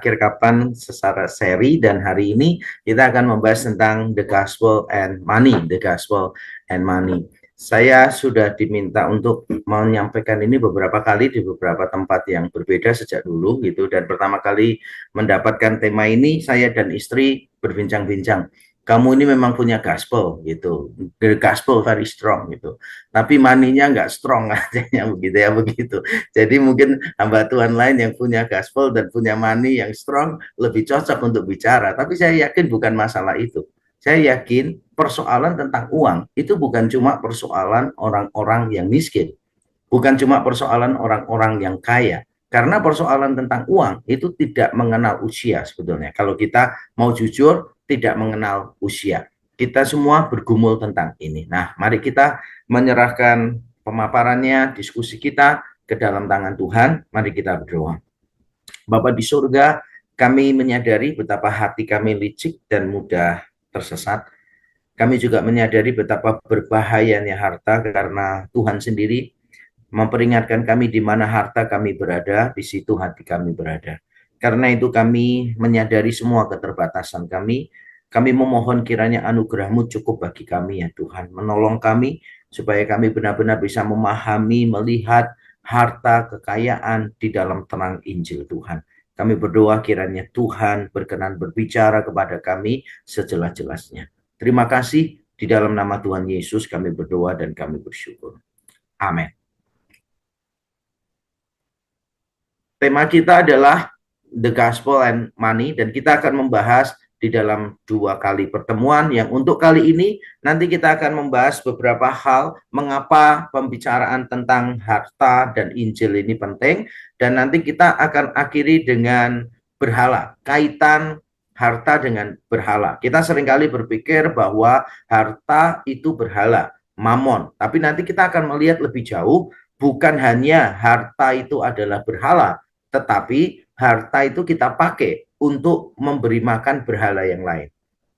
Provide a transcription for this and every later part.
akhir kapan secara seri, dan hari ini kita akan membahas tentang the gospel and money, the gospel and money. Saya sudah diminta untuk menyampaikan ini beberapa kali di beberapa tempat yang berbeda sejak dulu gitu, dan pertama kali mendapatkan tema ini saya dan istri berbincang-bincang. Kamu ini memang punya gospel gitu, the gospel very strong gitu, tapi money-nya nggak strong katanya begitu ya begitu. Jadi mungkin hamba Tuhan lain yang punya gospel dan punya money yang strong lebih cocok untuk bicara. Tapi saya yakin bukan masalah itu. Saya yakin persoalan tentang uang itu bukan cuma persoalan orang-orang yang miskin. Bukan cuma persoalan orang-orang yang kaya. Karena persoalan tentang uang itu tidak mengenal usia sebetulnya. Kalau kita mau jujur, tidak mengenal usia. Kita semua bergumul tentang ini. Nah, mari kita menyerahkan pemaparannya, diskusi kita ke dalam tangan Tuhan. Mari kita berdoa. Bapa di surga, kami menyadari betapa hati kami licik dan mudah tersesat. Kami juga menyadari betapa berbahayanya harta karena Tuhan sendiri memperingatkan kami di mana harta kami berada, di situ hati kami berada. Karena itu kami menyadari semua keterbatasan kami. Kami memohon kiranya anugerah-Mu cukup bagi kami ya Tuhan. Menolong kami supaya kami benar-benar bisa memahami, melihat harta kekayaan di dalam terang Injil Tuhan. Kami berdoa kiranya Tuhan berkenan berbicara kepada kami sejelas-jelasnya. Terima kasih, di dalam nama Tuhan Yesus kami berdoa dan kami bersyukur. Amin. Tema kita adalah The Gospel and Money, dan kita akan membahas di dalam 2 kali pertemuan. Yang untuk kali ini nanti kita akan membahas beberapa hal mengapa pembicaraan tentang harta dan Injil ini penting, dan nanti kita akan akhiri dengan berhala, kaitan harta dengan berhala. Kita seringkali berpikir bahwa harta itu berhala, mamon, tapi nanti kita akan melihat lebih jauh, bukan hanya harta itu adalah berhala, tetapi harta itu kita pakai untuk memberi makan berhala yang lain.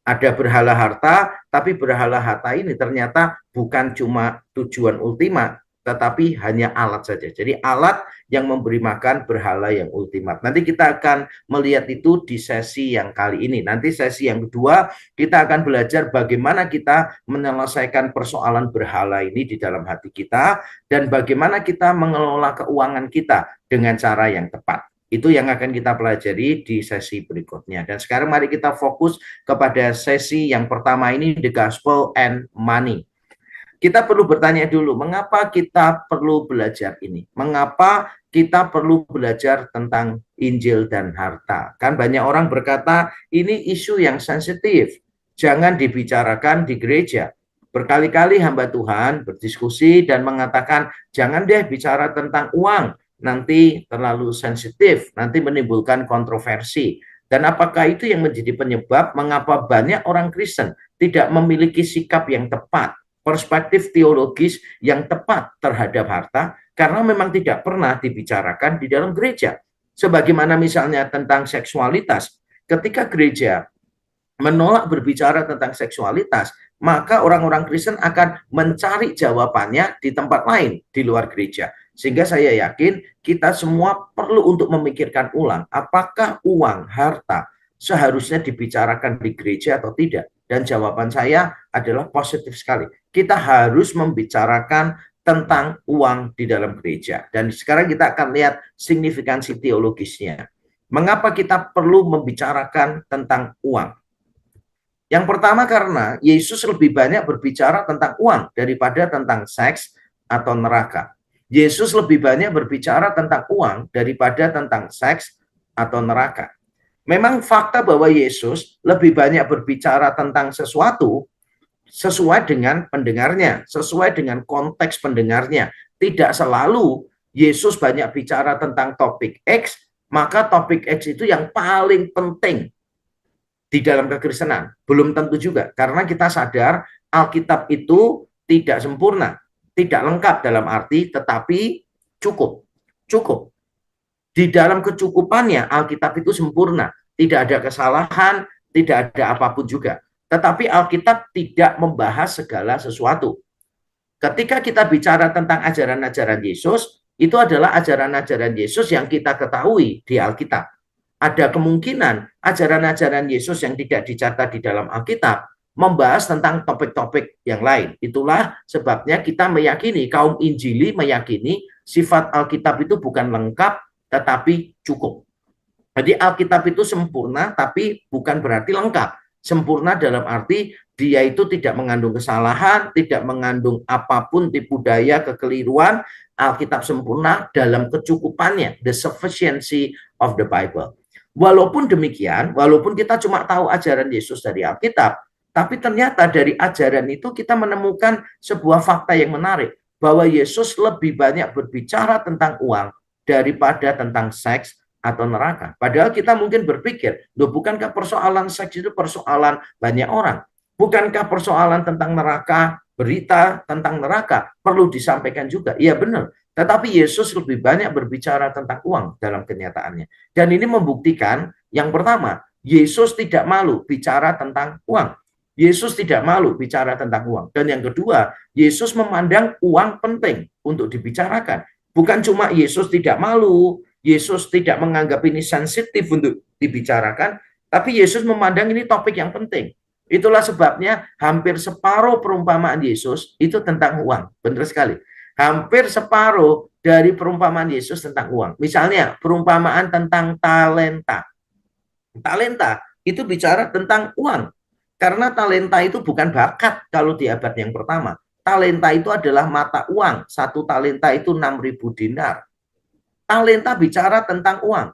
Ada berhala harta, tapi berhala harta ini ternyata bukan cuma tujuan ultima, tetapi hanya alat saja. Jadi alat yang memberi makan berhala yang ultimat. Nanti kita akan melihat itu di sesi yang kali ini. Nanti sesi yang kedua, kita akan belajar bagaimana kita menyelesaikan persoalan berhala ini di dalam hati kita, dan bagaimana kita mengelola keuangan kita dengan cara yang tepat. Itu yang akan kita pelajari di sesi berikutnya. Dan sekarang mari kita fokus kepada sesi yang pertama ini, The Gospel and Money. Kita perlu bertanya dulu, mengapa kita perlu belajar ini? Mengapa kita perlu belajar tentang Injil dan harta? Kan banyak orang berkata, ini isu yang sensitif, jangan dibicarakan di gereja. Berkali-kali hamba Tuhan berdiskusi dan mengatakan, jangan deh bicara tentang uang, nanti terlalu sensitif, nanti menimbulkan kontroversi. Dan apakah itu yang menjadi penyebab mengapa banyak orang Kristen tidak memiliki sikap yang tepat, perspektif teologis yang tepat terhadap harta, karena memang tidak pernah dibicarakan di dalam gereja. Sebagaimana misalnya tentang seksualitas, ketika gereja menolak berbicara tentang seksualitas, maka orang-orang Kristen akan mencari jawabannya di tempat lain di luar gereja. Sehingga saya yakin kita semua perlu untuk memikirkan ulang, apakah uang, harta seharusnya dibicarakan di gereja atau tidak. Dan jawaban saya adalah positif sekali. Kita harus membicarakan tentang uang di dalam gereja. Dan sekarang kita akan lihat signifikansi teologisnya. Mengapa kita perlu membicarakan tentang uang? Yang pertama karena Yesus lebih banyak berbicara tentang uang daripada tentang seks atau neraka. Yesus lebih banyak berbicara tentang uang daripada tentang seks atau neraka. Memang fakta bahwa Yesus lebih banyak berbicara tentang sesuatu sesuai dengan pendengarnya, sesuai dengan konteks pendengarnya. Tidak selalu Yesus banyak bicara tentang topik X, maka topik X itu yang paling penting di dalam kekristenan. Belum tentu juga, karena kita sadar Alkitab itu tidak sempurna, tidak lengkap dalam arti, tetapi cukup. Cukup. Di dalam kecukupannya, Alkitab itu sempurna. Tidak ada kesalahan, tidak ada apapun juga. Tetapi Alkitab tidak membahas segala sesuatu. Ketika kita bicara tentang ajaran-ajaran Yesus, itu adalah ajaran-ajaran Yesus yang kita ketahui di Alkitab. ada kemungkinan ajaran-ajaran Yesus yang tidak dicatat di dalam Alkitab membahas tentang topik-topik yang lain. Itulah sebabnya kita meyakini, kaum Injili meyakini sifat Alkitab itu bukan lengkap tetapi cukup. Jadi Alkitab itu sempurna tapi bukan berarti lengkap. Sempurna dalam arti dia itu tidak mengandung kesalahan, tidak mengandung apapun tipu daya, kekeliruan. Alkitab sempurna dalam kecukupannya, the sufficiency of the Bible. Walaupun demikian, walaupun kita cuma tahu ajaran Yesus dari Alkitab, tapi ternyata dari ajaran itu kita menemukan sebuah fakta yang menarik, bahwa Yesus lebih banyak berbicara tentang uang daripada tentang seks atau neraka. Padahal kita mungkin berpikir, loh bukankah persoalan seks itu persoalan banyak orang? Bukankah persoalan tentang neraka, berita tentang neraka perlu disampaikan juga? Iya benar. Tetapi Yesus lebih banyak berbicara tentang uang dalam kenyataannya. Dan ini membuktikan, yang pertama, Yesus tidak malu bicara tentang uang. Yesus tidak malu bicara tentang uang. Dan yang kedua, Yesus memandang uang penting untuk dibicarakan. Bukan cuma Yesus tidak malu, Yesus tidak menganggap ini sensitif untuk dibicarakan, tapi Yesus memandang ini topik yang penting. Itulah sebabnya hampir separuh perumpamaan Yesus itu tentang uang. Benar sekali. Hampir separuh dari perumpamaan Yesus tentang uang. Misalnya perumpamaan tentang talenta. Talenta itu bicara tentang uang. Karena talenta itu bukan bakat kalau di abad yang pertama. Talenta itu adalah mata uang. Satu talenta itu 6.000 dinar. Talenta bicara tentang uang.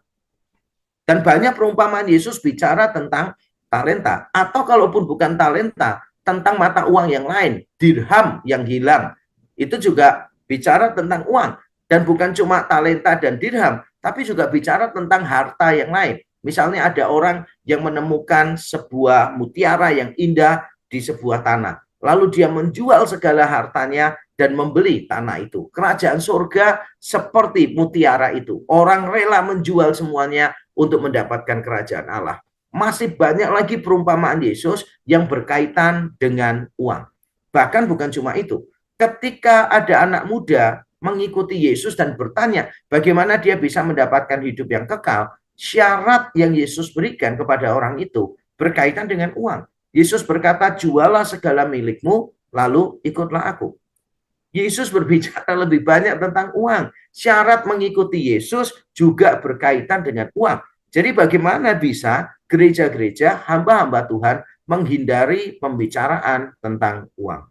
Dan banyak perumpamaan Yesus bicara tentang talenta. Atau kalaupun bukan talenta, tentang mata uang yang lain. Dirham yang hilang. Itu juga bicara tentang uang. Dan bukan cuma talenta dan dirham, tapi juga bicara tentang harta yang lain. Misalnya ada orang yang menemukan sebuah mutiara yang indah di sebuah tanah. Lalu dia menjual segala hartanya dan membeli tanah itu. Kerajaan surga seperti mutiara itu. Orang rela menjual semuanya untuk mendapatkan kerajaan Allah. Masih banyak lagi perumpamaan Yesus yang berkaitan dengan uang. Bahkan bukan cuma itu. Ketika ada anak muda mengikuti Yesus dan bertanya bagaimana dia bisa mendapatkan hidup yang kekal, syarat yang Yesus berikan kepada orang itu berkaitan dengan uang. Yesus berkata, jualah segala milikmu, lalu ikutlah aku. Yesus berbicara lebih banyak tentang uang. Syarat mengikuti Yesus juga berkaitan dengan uang. Jadi bagaimana bisa gereja-gereja, hamba-hamba Tuhan menghindari pembicaraan tentang uang?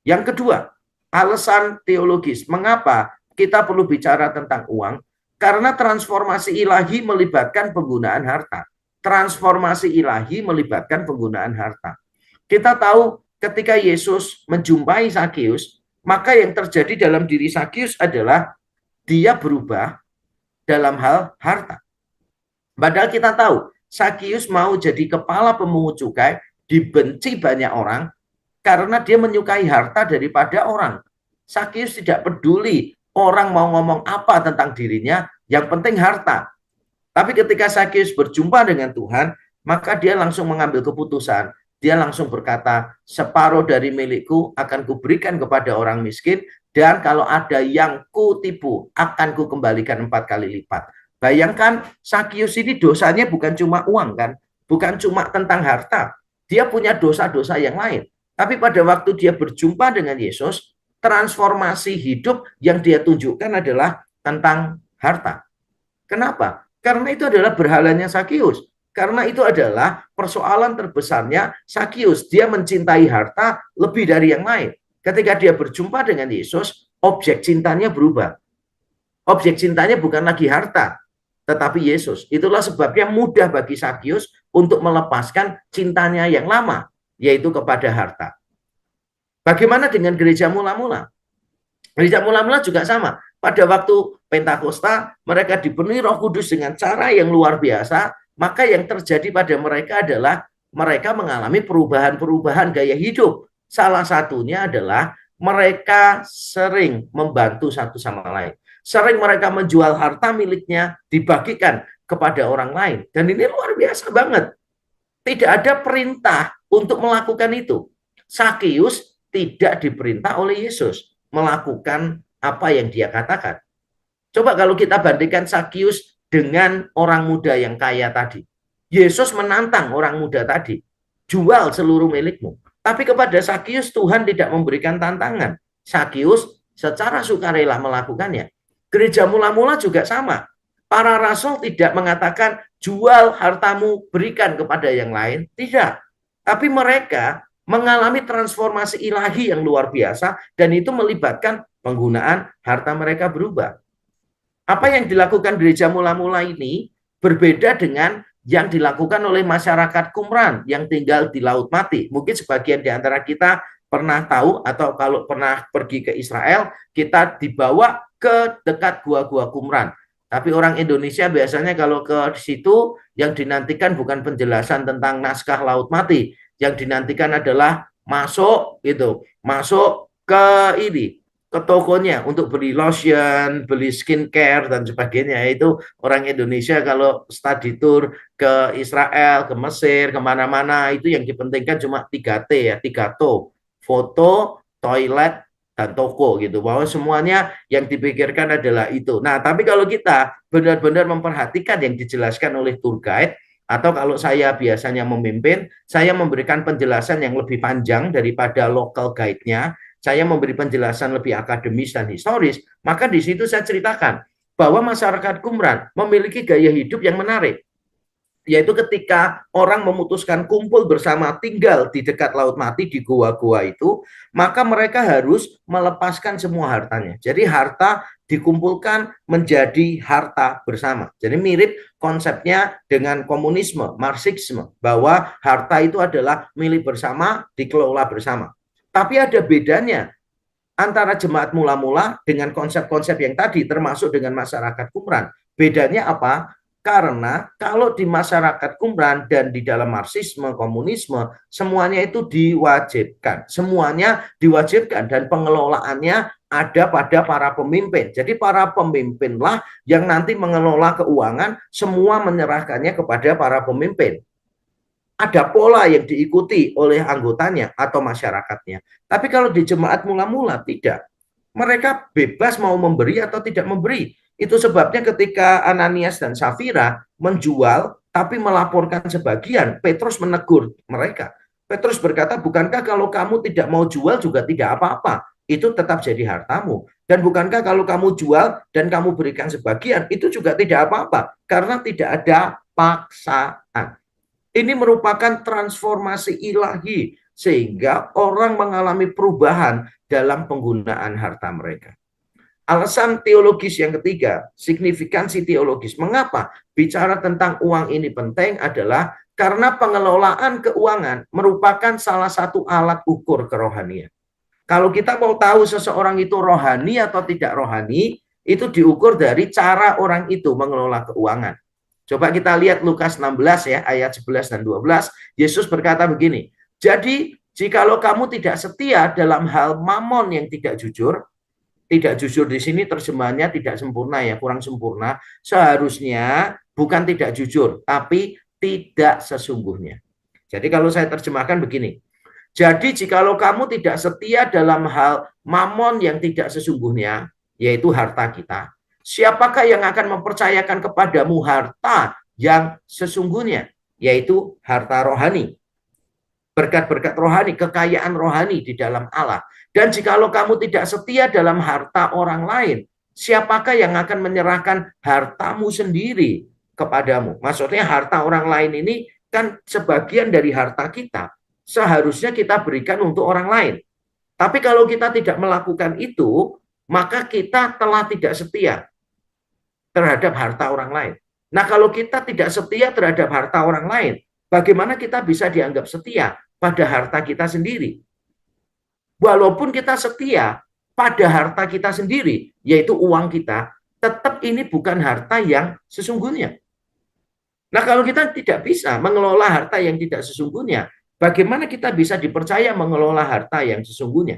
Yang kedua, alasan teologis. Mengapa kita perlu bicara tentang uang? Karena transformasi ilahi melibatkan penggunaan harta. Transformasi ilahi melibatkan penggunaan harta. Kita tahu ketika Yesus menjumpai Sakeus, maka yang terjadi dalam diri Sakeus adalah dia berubah dalam hal harta. Padahal kita tahu, Sakeus mau jadi kepala pemungut cukai, dibenci banyak orang, karena dia menyukai harta daripada orang. Sakeus tidak peduli orang mau ngomong apa tentang dirinya, yang penting harta. Tapi ketika Sakeus berjumpa dengan Tuhan, maka dia langsung mengambil keputusan. Dia langsung berkata, separuh dari milikku akan kuberikan kepada orang miskin, dan kalau ada yang kutipu, akan kukembalikan 4 kali lipat. Bayangkan, Sakeus ini dosanya bukan cuma uang kan, bukan cuma tentang harta. Dia punya dosa-dosa yang lain. Tapi pada waktu dia berjumpa dengan Yesus, transformasi hidup yang dia tunjukkan adalah tentang harta. Kenapa? Karena itu adalah berhalanya Sakeus. Karena itu adalah persoalan terbesarnya Sakeus. Dia mencintai harta lebih dari yang lain. Ketika dia berjumpa dengan Yesus, objek cintanya berubah. Objek cintanya bukan lagi harta, tetapi Yesus. Itulah sebabnya mudah bagi Sakeus untuk melepaskan cintanya yang lama, yaitu kepada harta. Bagaimana dengan gereja mula-mula? Gereja mula-mula juga sama. Pada waktu Pentakosta, mereka dipenuhi Roh Kudus dengan cara yang luar biasa, maka yang terjadi pada mereka adalah mereka mengalami perubahan-perubahan gaya hidup. Salah satunya adalah mereka sering membantu satu sama lain. Sering mereka menjual harta miliknya, dibagikan kepada orang lain. Dan ini luar biasa banget. Tidak ada perintah untuk melakukan itu. Sakeus tidak diperintah oleh Yesus melakukan apa yang dia katakan. Coba kalau kita bandingkan Sakeus dengan orang muda yang kaya tadi. Yesus menantang orang muda tadi, jual seluruh milikmu. Tapi kepada Sakius Tuhan tidak memberikan tantangan. Sakius secara sukarela melakukannya. Gereja mula-mula juga sama. Para rasul tidak mengatakan jual hartamu berikan kepada yang lain, tidak. Tapi mereka mengalami transformasi ilahi yang luar biasa dan itu melibatkan penggunaan harta mereka berubah. Apa yang dilakukan gereja mula-mula ini berbeda dengan yang dilakukan oleh masyarakat Qumran yang tinggal di Laut Mati. Mungkin sebagian di antara kita pernah tahu atau kalau pernah pergi ke Israel, kita dibawa ke dekat gua-gua Qumran. Tapi orang Indonesia biasanya kalau ke situ yang dinantikan bukan penjelasan tentang naskah Laut Mati, yang dinantikan adalah masuk gitu, masuk ke ini, ke tokonya untuk beli lotion, beli skincare dan sebagainya. Itu orang Indonesia kalau study tour ke Israel, ke Mesir, kemana-mana itu yang dipentingkan cuma 3T ya, 3 to, foto, toilet, dan toko gitu, bahwa semuanya yang dipikirkan adalah itu. Nah, tapi kalau kita benar-benar memperhatikan yang dijelaskan oleh tour guide, atau kalau saya biasanya memimpin, saya memberikan penjelasan yang lebih panjang daripada local guide-nya, saya memberi penjelasan lebih akademis dan historis, maka di situ saya ceritakan bahwa masyarakat Qumran memiliki gaya hidup yang menarik, yaitu ketika orang memutuskan kumpul bersama tinggal di dekat Laut Mati di gua-gua itu, maka mereka harus melepaskan semua hartanya. Jadi harta dikumpulkan menjadi harta bersama. Jadi mirip konsepnya dengan komunisme, marxisme, bahwa harta itu adalah milik bersama, dikelola bersama. Tapi ada bedanya antara jemaat mula-mula dengan konsep-konsep yang tadi, termasuk dengan masyarakat Qumran. Bedanya apa? Karena kalau di masyarakat Qumran dan di dalam marxisme, komunisme, semuanya itu diwajibkan. Semuanya diwajibkan dan pengelolaannya ada pada para pemimpin. Jadi para pemimpinlah yang nanti mengelola keuangan, semua menyerahkannya kepada para pemimpin. Ada pola yang diikuti oleh anggotanya atau masyarakatnya. Tapi kalau di jemaat mula-mula tidak. Mereka bebas mau memberi atau tidak memberi. Itu sebabnya ketika Ananias dan Safira menjual tapi melaporkan sebagian, Petrus menegur mereka. Petrus berkata, bukankah kalau kamu tidak mau jual juga tidak apa-apa? Itu tetap jadi hartamu. Dan bukankah kalau kamu jual dan kamu berikan sebagian, itu juga tidak apa-apa. Karena tidak ada paksaan. Ini merupakan transformasi ilahi sehingga orang mengalami perubahan dalam penggunaan harta mereka. Alasan teologis yang ketiga, signifikansi teologis. Mengapa bicara tentang uang ini penting adalah karena pengelolaan keuangan merupakan salah satu alat ukur kerohanian. Kalau kita mau tahu seseorang itu rohani atau tidak rohani, itu diukur dari cara orang itu mengelola keuangan. Coba kita lihat Lukas 16 ya, ayat 11 dan 12. Yesus berkata begini, jadi jikalau kamu tidak setia dalam hal mamon yang tidak jujur di sini terjemahannya tidak sempurna ya, kurang sempurna. Seharusnya bukan tidak jujur, tapi tidak sesungguhnya. Jadi kalau saya terjemahkan begini, jadi jikalau kamu tidak setia dalam hal mamon yang tidak sesungguhnya, yaitu harta kita, siapakah yang akan mempercayakan kepadamu harta yang sesungguhnya, yaitu harta rohani, berkat-berkat rohani, kekayaan rohani di dalam Allah. Dan jikalau kamu tidak setia dalam harta orang lain, siapakah yang akan menyerahkan hartamu sendiri kepadamu? Maksudnya harta orang lain ini kan sebagian dari harta kita. Seharusnya kita berikan untuk orang lain. Tapi kalau kita tidak melakukan itu, maka kita telah tidak setia terhadap harta orang lain. Nah, kalau kita tidak setia terhadap harta orang lain, bagaimana kita bisa dianggap setia pada harta kita sendiri? Walaupun kita setia pada harta kita sendiri, yaitu uang kita, tetap ini bukan harta yang sesungguhnya. Nah, kalau kita tidak bisa mengelola harta yang tidak sesungguhnya, bagaimana kita bisa dipercaya mengelola harta yang sesungguhnya?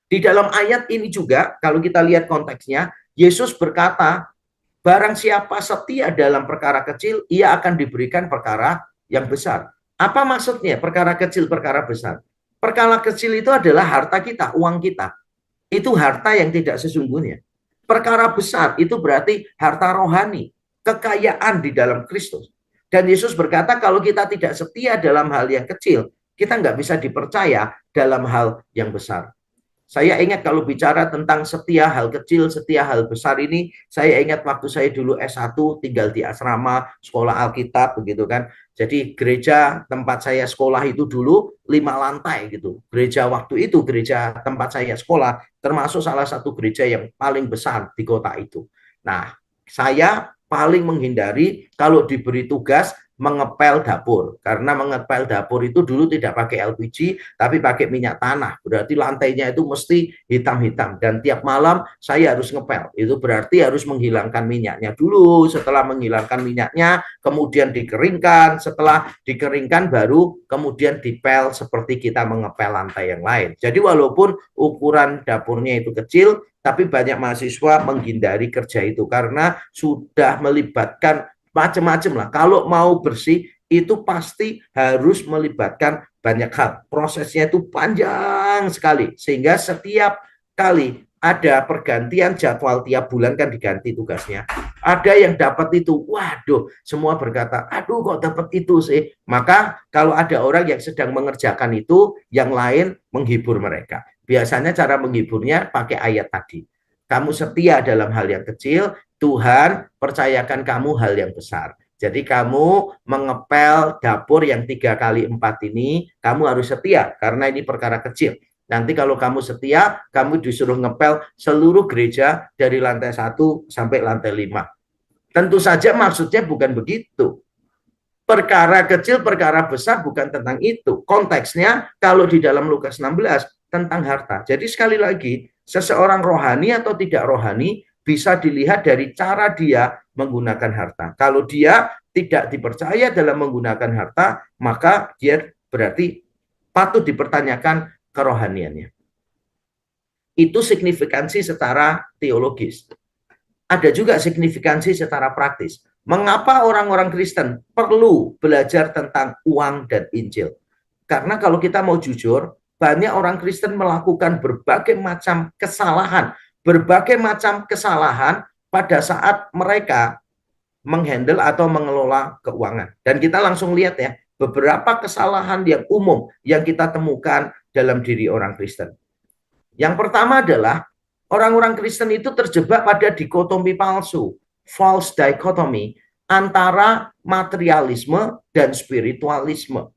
Di dalam ayat ini juga, kalau kita lihat konteksnya, Yesus berkata, barang siapa setia dalam perkara kecil, ia akan diberikan perkara yang besar. Apa maksudnya perkara kecil, perkara besar? Perkara kecil itu adalah harta kita, uang kita. Itu harta yang tidak sesungguhnya. Perkara besar itu berarti harta rohani. kekayaan di dalam Kristus. Dan Yesus berkata kalau kita tidak setia dalam hal yang kecil, kita nggak bisa dipercaya dalam hal yang besar. Saya ingat kalau bicara tentang setia hal kecil, setia hal besar ini, saya ingat waktu saya dulu S1 tinggal di asrama, sekolah Alkitab begitu kan. Jadi gereja tempat saya sekolah itu dulu 5 lantai gitu. Gereja waktu itu, gereja tempat saya sekolah, termasuk salah satu gereja yang paling besar di kota itu. Nah, saya paling menghindari kalau diberi tugas mengepel dapur, karena mengepel dapur itu dulu tidak pakai LPG tapi pakai minyak tanah, berarti lantainya itu mesti hitam-hitam dan tiap malam saya harus ngepel, itu berarti harus menghilangkan minyaknya dulu, setelah menghilangkan minyaknya kemudian dikeringkan, setelah dikeringkan baru kemudian dipel seperti kita mengepel lantai yang lain. Jadi walaupun ukuran dapurnya itu kecil tapi banyak mahasiswa menghindari kerja itu karena sudah melibatkan macam-macam lah. Kalau mau bersih itu pasti harus melibatkan banyak hal. Prosesnya itu panjang sekali sehingga setiap kali ada pergantian jadwal tiap bulan kan diganti tugasnya. Ada yang dapat itu, waduh, semua berkata, aduh kok dapat itu sih. Maka kalau ada orang yang sedang mengerjakan itu, yang lain menghibur mereka. Biasanya cara menghiburnya pakai ayat tadi. Kamu setia dalam hal yang kecil, Tuhan percayakan kamu hal yang besar. Jadi kamu mengepel dapur yang 3x4 ini, kamu harus setia karena ini perkara kecil. Nanti kalau kamu setia, kamu disuruh ngepel seluruh gereja dari lantai 1 sampai lantai 5. Tentu saja maksudnya bukan begitu. Perkara kecil, perkara besar bukan tentang itu. Konteksnya kalau di dalam Lukas 16 tentang harta. Jadi sekali lagi, seseorang rohani atau tidak rohani bisa dilihat dari cara dia menggunakan harta. Kalau dia tidak dipercaya dalam menggunakan harta, maka dia berarti patut dipertanyakan kerohaniannya. Itu signifikansi secara teologis. Ada juga signifikansi secara praktis. Mengapa orang-orang Kristen perlu belajar tentang uang dan Injil? Karena kalau kita mau jujur, banyak orang Kristen melakukan berbagai macam kesalahan pada saat mereka menghandle atau mengelola keuangan. Dan kita langsung lihat ya, beberapa kesalahan yang umum yang kita temukan dalam diri orang Kristen. Yang pertama adalah orang-orang Kristen itu terjebak pada dikotomi palsu, false dichotomy, antara materialisme dan spiritualisme.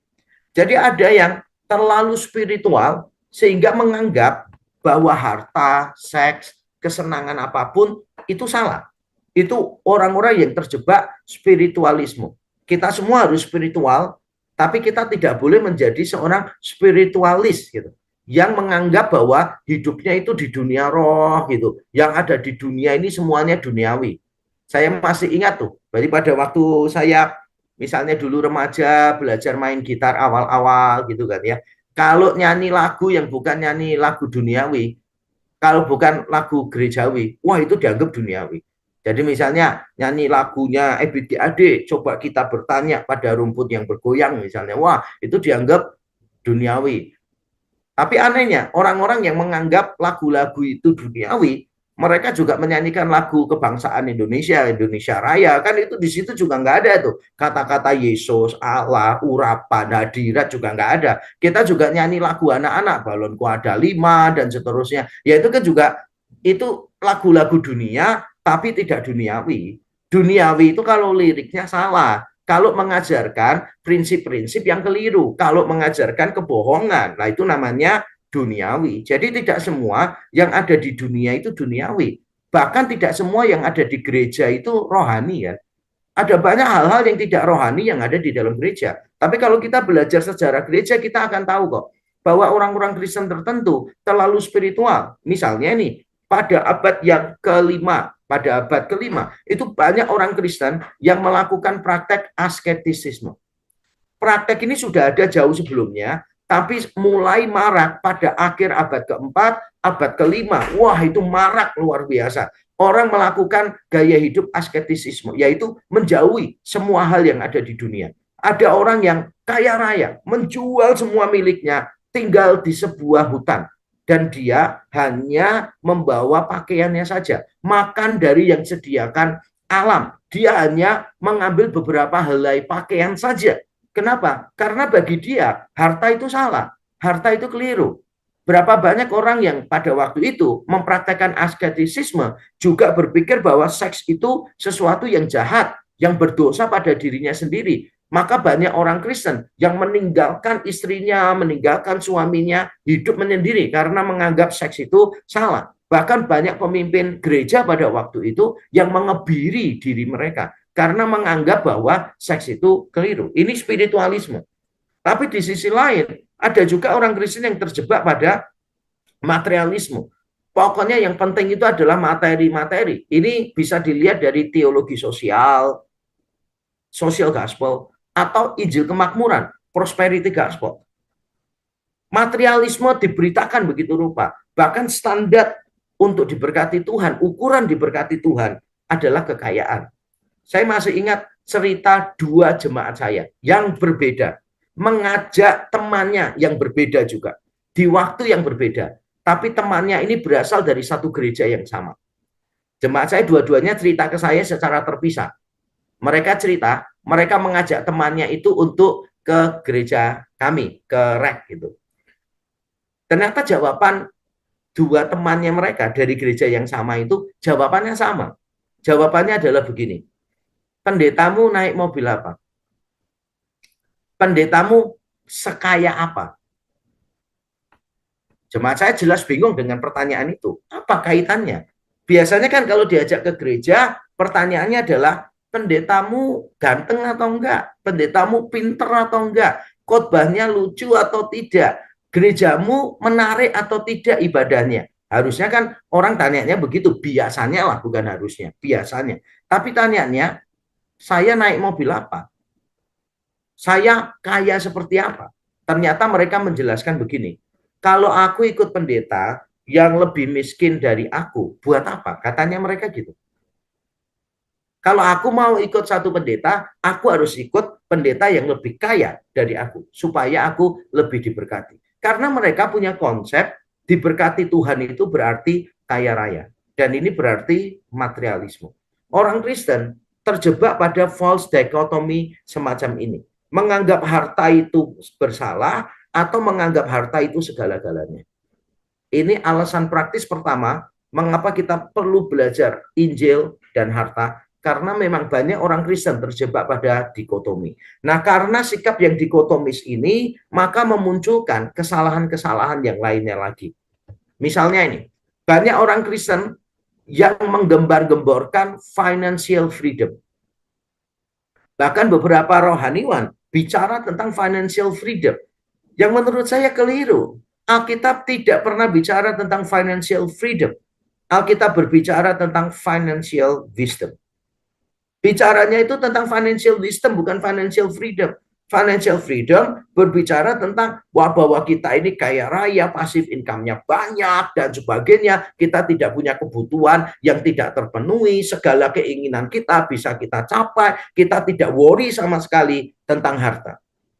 Jadi ada yang terlalu spiritual sehingga menganggap bahwa harta, seks, kesenangan apapun itu salah. Itu orang-orang yang terjebak spiritualisme. Kita semua harus spiritual, tapi kita tidak boleh menjadi seorang spiritualis gitu, yang menganggap bahwa hidupnya itu di dunia roh gitu, yang ada di dunia ini semuanya duniawi. Saya masih ingat tuh, berarti pada waktu saya misalnya dulu remaja belajar main gitar awal-awal gitu kan ya, kalau nyanyi lagu yang bukan nyanyi lagu duniawi, kalau bukan lagu gerejawi, wah itu dianggap duniawi. Jadi misalnya nyanyi lagunya EBD, coba kita bertanya pada rumput yang bergoyang misalnya, wah itu dianggap duniawi. Tapi anehnya, orang-orang yang menganggap lagu-lagu itu duniawi, mereka juga menyanyikan lagu kebangsaan Indonesia, Indonesia Raya, kan itu di situ juga nggak ada tuh kata-kata Yesus, Allah, urapan, hadirat juga nggak ada. Kita juga nyanyi lagu anak-anak, balonku ada 5 dan seterusnya. Ya itu kan juga itu lagu-lagu dunia, tapi tidak duniawi. Duniawi itu kalau liriknya salah, kalau mengajarkan prinsip-prinsip yang keliru, kalau mengajarkan kebohongan, nah itu namanya duniawi. Jadi tidak semua yang ada di dunia itu duniawi. Bahkan tidak semua yang ada di gereja itu rohani ya. Ada banyak hal-hal yang tidak rohani yang ada di dalam gereja. Tapi kalau kita belajar sejarah gereja, kita akan tahu kok bahwa orang-orang Kristen tertentu terlalu spiritual. Misalnya nih, pada abad yang kelima, itu banyak orang Kristen yang melakukan praktek asketisisme. Praktek ini sudah ada jauh sebelumnya, tapi mulai marak pada akhir abad keempat, abad kelima. Wah, itu marak luar biasa. Orang melakukan gaya hidup asketisisme, yaitu menjauhi semua hal yang ada di dunia. Ada orang yang kaya raya, menjual semua miliknya, tinggal di sebuah hutan. Dan dia hanya membawa pakaiannya saja, makan dari yang disediakan alam. Dia hanya mengambil beberapa helai pakaian saja. Kenapa? Karena bagi dia harta itu salah, harta itu keliru. Berapa banyak orang yang pada waktu itu mempraktekkan asketisisme juga berpikir bahwa seks itu sesuatu yang jahat, yang berdosa pada dirinya sendiri. Maka banyak orang Kristen yang meninggalkan istrinya, meninggalkan suaminya, hidup menyendiri karena menganggap seks itu salah. Bahkan banyak pemimpin gereja pada waktu itu yang mengebiri diri mereka karena menganggap bahwa seks itu keliru. Ini spiritualisme. Tapi di sisi lain, ada juga orang Kristen yang terjebak pada materialisme. Pokoknya yang penting itu adalah materi-materi. Ini bisa dilihat dari teologi sosial, social gospel, atau Injil kemakmuran, prosperity gospel. Materialisme diberitakan begitu rupa. Bahkan standar untuk diberkati Tuhan, ukuran diberkati Tuhan adalah kekayaan. Saya masih ingat cerita dua jemaat saya yang berbeda, mengajak temannya yang berbeda juga, di waktu yang berbeda. Tapi temannya ini berasal dari satu gereja yang sama. Jemaat saya dua-duanya cerita ke saya secara terpisah. Mereka cerita, mereka mengajak temannya itu untuk ke gereja kami, ke REK gitu. Ternyata jawaban dua temannya mereka dari gereja yang sama itu jawabannya sama. Jawabannya adalah begini, pendetamu naik mobil apa? Pendetamu sekaya apa? Jemaat saya jelas bingung dengan pertanyaan itu. Apa kaitannya? Biasanya kan kalau diajak ke gereja, pertanyaannya adalah pendetamu ganteng atau enggak? Pendetamu pinter atau enggak? Khotbahnya lucu atau tidak? Gerejamu menarik atau tidak ibadahnya? Harusnya kan orang tanyanya begitu, biasanya lah, bukan harusnya, biasanya. Tapi tanyanya, saya naik mobil apa? Saya kaya seperti apa? Ternyata mereka menjelaskan begini, kalau aku ikut pendeta yang lebih miskin dari aku, buat apa? Katanya mereka gitu. Kalau aku mau ikut satu pendeta, aku harus ikut pendeta yang lebih kaya dari aku, supaya aku lebih diberkati. Karena mereka punya konsep, diberkati Tuhan itu berarti kaya raya. Dan ini berarti materialisme. Orang Kristen terjebak pada false dichotomy semacam ini. Menganggap harta itu bersalah, atau menganggap harta itu segala-galanya. Ini alasan praktis pertama, mengapa kita perlu belajar Injil dan harta, karena memang banyak orang Kristen terjebak pada dikotomi. Nah, karena sikap yang dikotomis ini, maka memunculkan kesalahan-kesalahan yang lainnya lagi. Misalnya ini, banyak orang Kristen yang menggembar-gemborkan financial freedom. Bahkan beberapa rohaniwan bicara tentang financial freedom, yang menurut saya keliru. Alkitab tidak pernah bicara tentang financial freedom. Alkitab berbicara tentang financial wisdom. Bicaranya itu tentang financial wisdom, bukan financial freedom. Financial freedom berbicara tentang bahwa kita ini kaya raya, pasif income-nya banyak, dan sebagainya. Kita tidak punya kebutuhan yang tidak terpenuhi, segala keinginan kita bisa kita capai, kita tidak worry sama sekali tentang harta.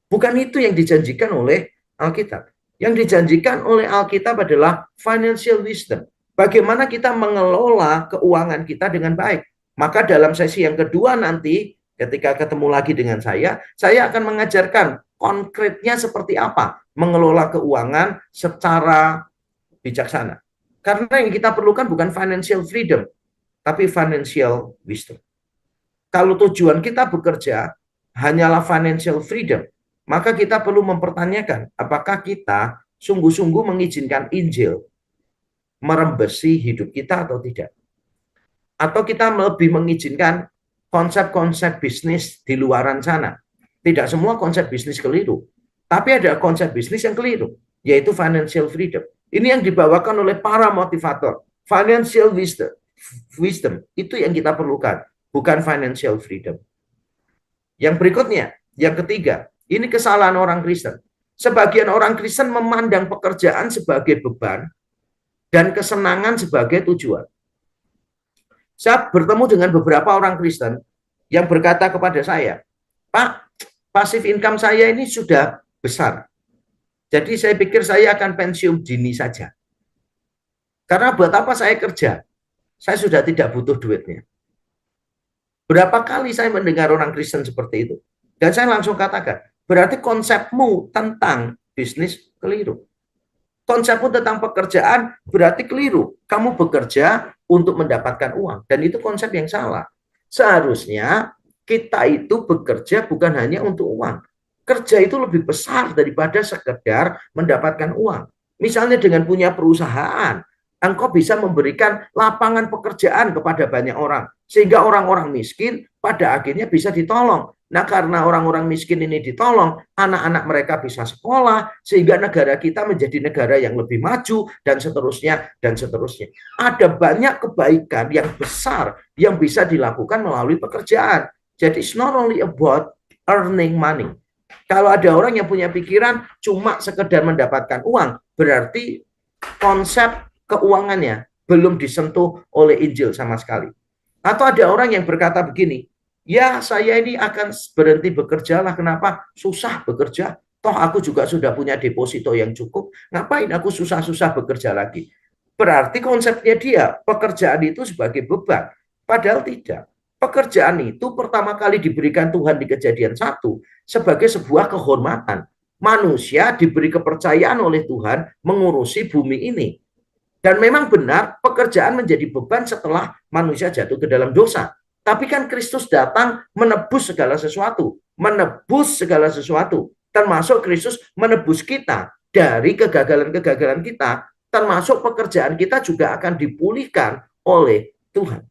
Bukan itu yang dijanjikan oleh Alkitab. Yang dijanjikan oleh Alkitab adalah financial wisdom. Bagaimana kita mengelola keuangan kita dengan baik. Maka dalam sesi yang kedua nanti, ketika ketemu lagi dengan saya akan mengajarkan konkretnya seperti apa mengelola keuangan secara bijaksana. Karena yang kita perlukan bukan financial freedom, tapi financial wisdom. Kalau tujuan kita bekerja hanyalah financial freedom, maka kita perlu mempertanyakan apakah kita sungguh-sungguh mengizinkan Injil merembesi hidup kita atau tidak. Atau kita lebih mengizinkan konsep-konsep bisnis di luaran sana. Tidak semua konsep bisnis keliru, tapi ada konsep bisnis yang keliru, yaitu financial freedom. Ini yang dibawakan oleh para motivator. Financial wisdom itu yang kita perlukan, bukan financial freedom. Yang berikutnya, yang ketiga, ini kesalahan orang Kristen. Sebagian orang Kristen memandang pekerjaan sebagai beban dan kesenangan sebagai tujuan. Saya bertemu dengan beberapa orang Kristen yang berkata kepada saya, Pak, pasif income saya ini sudah besar. Jadi saya pikir saya akan pensiun dini saja. Karena buat apa saya kerja? Saya sudah tidak butuh duitnya. Berapa kali saya mendengar orang Kristen seperti itu. Dan saya langsung katakan, berarti konsepmu tentang bisnis keliru. Konsepmu tentang pekerjaan berarti keliru. Kamu bekerja untuk mendapatkan uang. Dan itu konsep yang salah. Seharusnya kita itu bekerja bukan hanya untuk uang. Kerja itu lebih besar daripada sekedar mendapatkan uang. Misalnya dengan punya perusahaan, engkau bisa memberikan lapangan pekerjaan kepada banyak orang. Sehingga orang-orang miskin pada akhirnya bisa ditolong. Nah, karena orang-orang miskin ini ditolong, anak-anak mereka bisa sekolah, sehingga negara kita menjadi negara yang lebih maju, dan seterusnya, dan seterusnya. Ada banyak kebaikan yang besar yang bisa dilakukan melalui pekerjaan. Jadi, it's not only about earning money. Kalau ada orang yang punya pikiran cuma sekedar mendapatkan uang, berarti konsep keuangannya belum disentuh oleh Injil sama sekali. Atau ada orang yang berkata begini, ya saya ini akan berhenti bekerja lah, kenapa? Susah bekerja, toh aku juga sudah punya deposito yang cukup, ngapain aku susah-susah bekerja lagi? Berarti konsepnya dia, pekerjaan itu sebagai beban. Padahal tidak. Pekerjaan itu pertama kali diberikan Tuhan di Kejadian 1 sebagai sebuah kehormatan. Manusia diberi kepercayaan oleh Tuhan mengurusi bumi ini. Dan memang benar pekerjaan menjadi beban setelah manusia jatuh ke dalam dosa. Tapi kan Kristus datang menebus segala sesuatu. Menebus segala sesuatu. Termasuk Kristus menebus kita dari kegagalan-kegagalan kita. Termasuk pekerjaan kita juga akan dipulihkan oleh Tuhan.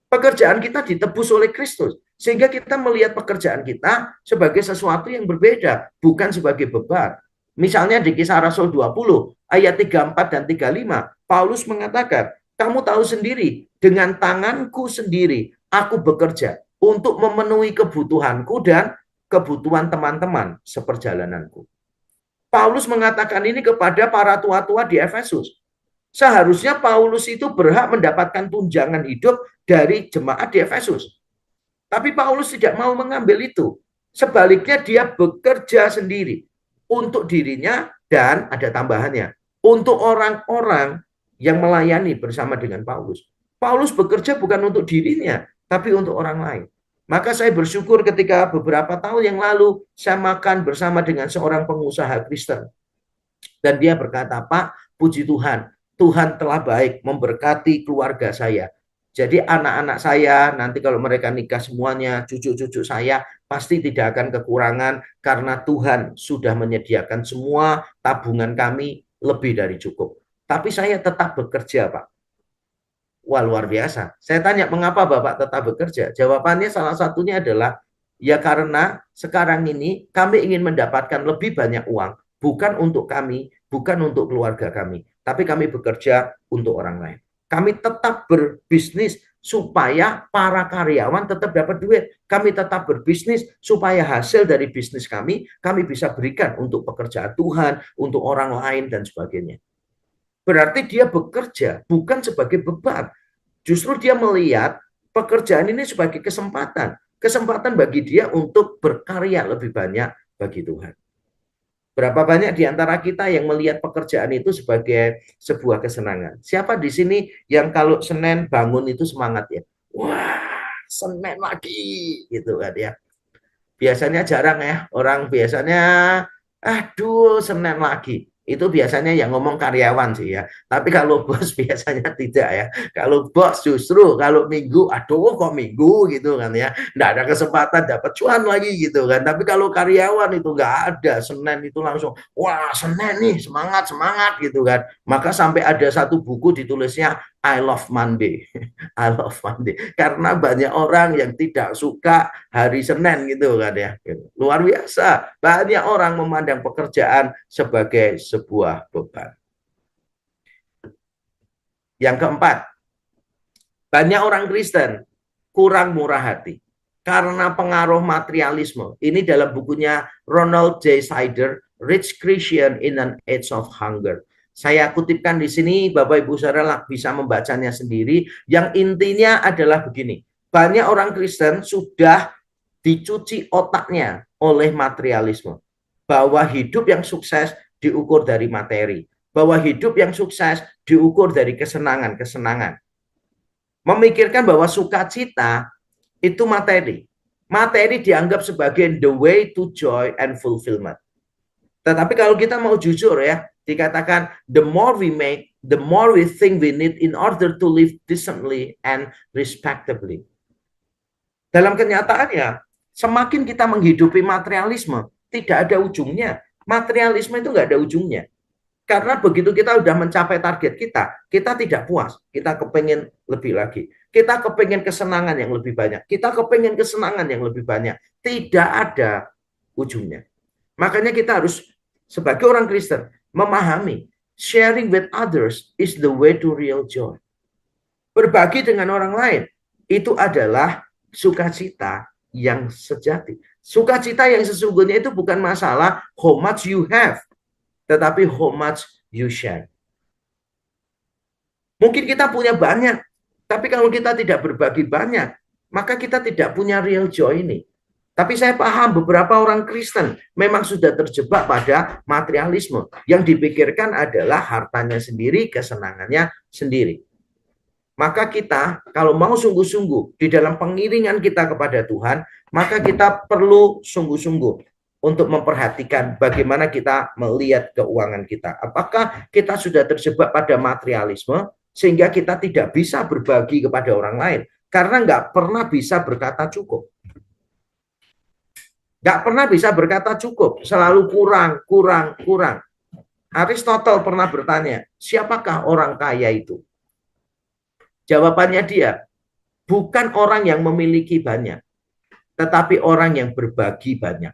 Pekerjaan kita ditebus oleh Kristus. Sehingga kita melihat pekerjaan kita sebagai sesuatu yang berbeda. Bukan sebagai beban. Misalnya di Kisah Rasul 20 ayat 34 dan 35, Paulus mengatakan, kamu tahu sendiri, dengan tanganku sendiri aku bekerja untuk memenuhi kebutuhanku dan kebutuhan teman-teman seperjalananku. Paulus mengatakan ini kepada para tua-tua di Efesus. Seharusnya Paulus itu berhak mendapatkan tunjangan hidup dari jemaat di Efesus. Tapi Paulus tidak mau mengambil itu. Sebaliknya dia bekerja sendiri untuk dirinya dan ada tambahannya untuk orang-orang yang melayani bersama dengan Paulus. Paulus bekerja bukan untuk dirinya, tapi untuk orang lain. Maka saya bersyukur ketika beberapa tahun yang lalu saya makan bersama dengan seorang pengusaha Kristen. Dan dia berkata, Pak, puji Tuhan, Tuhan telah baik memberkati keluarga saya. Jadi anak-anak saya nanti kalau mereka nikah semuanya, cucu-cucu saya pasti tidak akan kekurangan karena Tuhan sudah menyediakan semua tabungan kami lebih dari cukup. Tapi saya tetap bekerja, Pak. Wah, luar biasa. Saya tanya, mengapa Bapak tetap bekerja? Jawabannya salah satunya adalah, ya karena sekarang ini kami ingin mendapatkan lebih banyak uang, bukan untuk kami, bukan untuk keluarga kami, tapi kami bekerja untuk orang lain. Kami tetap berbisnis supaya para karyawan tetap dapat duit. Kami tetap berbisnis supaya hasil dari bisnis kami bisa berikan untuk pekerjaan Tuhan, untuk orang lain, dan sebagainya. Berarti dia bekerja bukan sebagai beban. Justru dia melihat pekerjaan ini sebagai kesempatan. Kesempatan bagi dia untuk berkarya lebih banyak bagi Tuhan. Berapa banyak di antara kita yang melihat pekerjaan itu sebagai sebuah kesenangan? Siapa di sini yang kalau Senin bangun itu semangat ya? Wah, Senin lagi gitu kan ya. Biasanya jarang ya, orang biasanya aduh Senin lagi. Itu biasanya yang ngomong karyawan sih ya. Tapi kalau bos biasanya tidak ya. Kalau bos justru kalau minggu, aduh kok minggu gitu kan ya. Nggak ada kesempatan dapat cuan lagi gitu kan. Tapi kalau karyawan itu nggak ada. Senin itu langsung, wah Senin nih semangat gitu kan. Maka sampai ada satu buku ditulisnya I love Monday. I love Monday. Karena banyak orang yang tidak suka hari Senin gitu kan ya. Luar biasa. Banyak orang memandang pekerjaan sebagai sebuah beban. Yang keempat, banyak orang Kristen kurang murah hati karena pengaruh materialisme. Ini dalam bukunya Ronald J. Sider, Rich Christian in an Age of Hunger. Saya kutipkan di sini, Bapak Ibu Saudara bisa membacanya sendiri. Yang intinya adalah begini, banyak orang Kristen sudah dicuci otaknya oleh materialisme. Bahwa hidup yang sukses diukur dari materi. Bahwa hidup yang sukses diukur dari kesenangan-kesenangan. Memikirkan bahwa sukacita itu materi. Materi dianggap sebagai the way to joy and fulfillment. Tetapi kalau kita mau jujur ya, dikatakan the more we make, the more we think we need in order to live decently and respectably. Dalam kenyataannya, semakin kita menghidupi materialisme, tidak ada ujungnya. Materialisme itu nggak ada ujungnya. Karena begitu kita sudah mencapai target kita tidak puas. Kita kepengen lebih lagi. Kita kepengen kesenangan yang lebih banyak. Kita kepengen kesenangan yang lebih banyak. Tidak ada ujungnya. Makanya kita harus sebagai orang Kristen memahami sharing with others is the way to real joy. Berbagi dengan orang lain itu adalah sukacita yang sejati. Sukacita yang sesungguhnya itu bukan masalah how much you have, tetapi how much you share. Mungkin kita punya banyak, tapi kalau kita tidak berbagi banyak, maka kita tidak punya real joy ini. Tapi saya paham beberapa orang Kristen memang sudah terjebak pada materialisme. Yang dipikirkan adalah hartanya sendiri, kesenangannya sendiri. Maka kita kalau mau sungguh-sungguh di dalam pengiringan kita kepada Tuhan, maka kita perlu sungguh-sungguh untuk memperhatikan bagaimana kita melihat keuangan kita. Apakah kita sudah terjebak pada materialisme sehingga kita tidak bisa berbagi kepada orang lain karena nggak pernah bisa berkata cukup. Nggak pernah bisa berkata cukup, selalu kurang, kurang, kurang. Aristoteles pernah bertanya, siapakah orang kaya itu? Jawabannya dia, bukan orang yang memiliki banyak, tetapi orang yang berbagi banyak.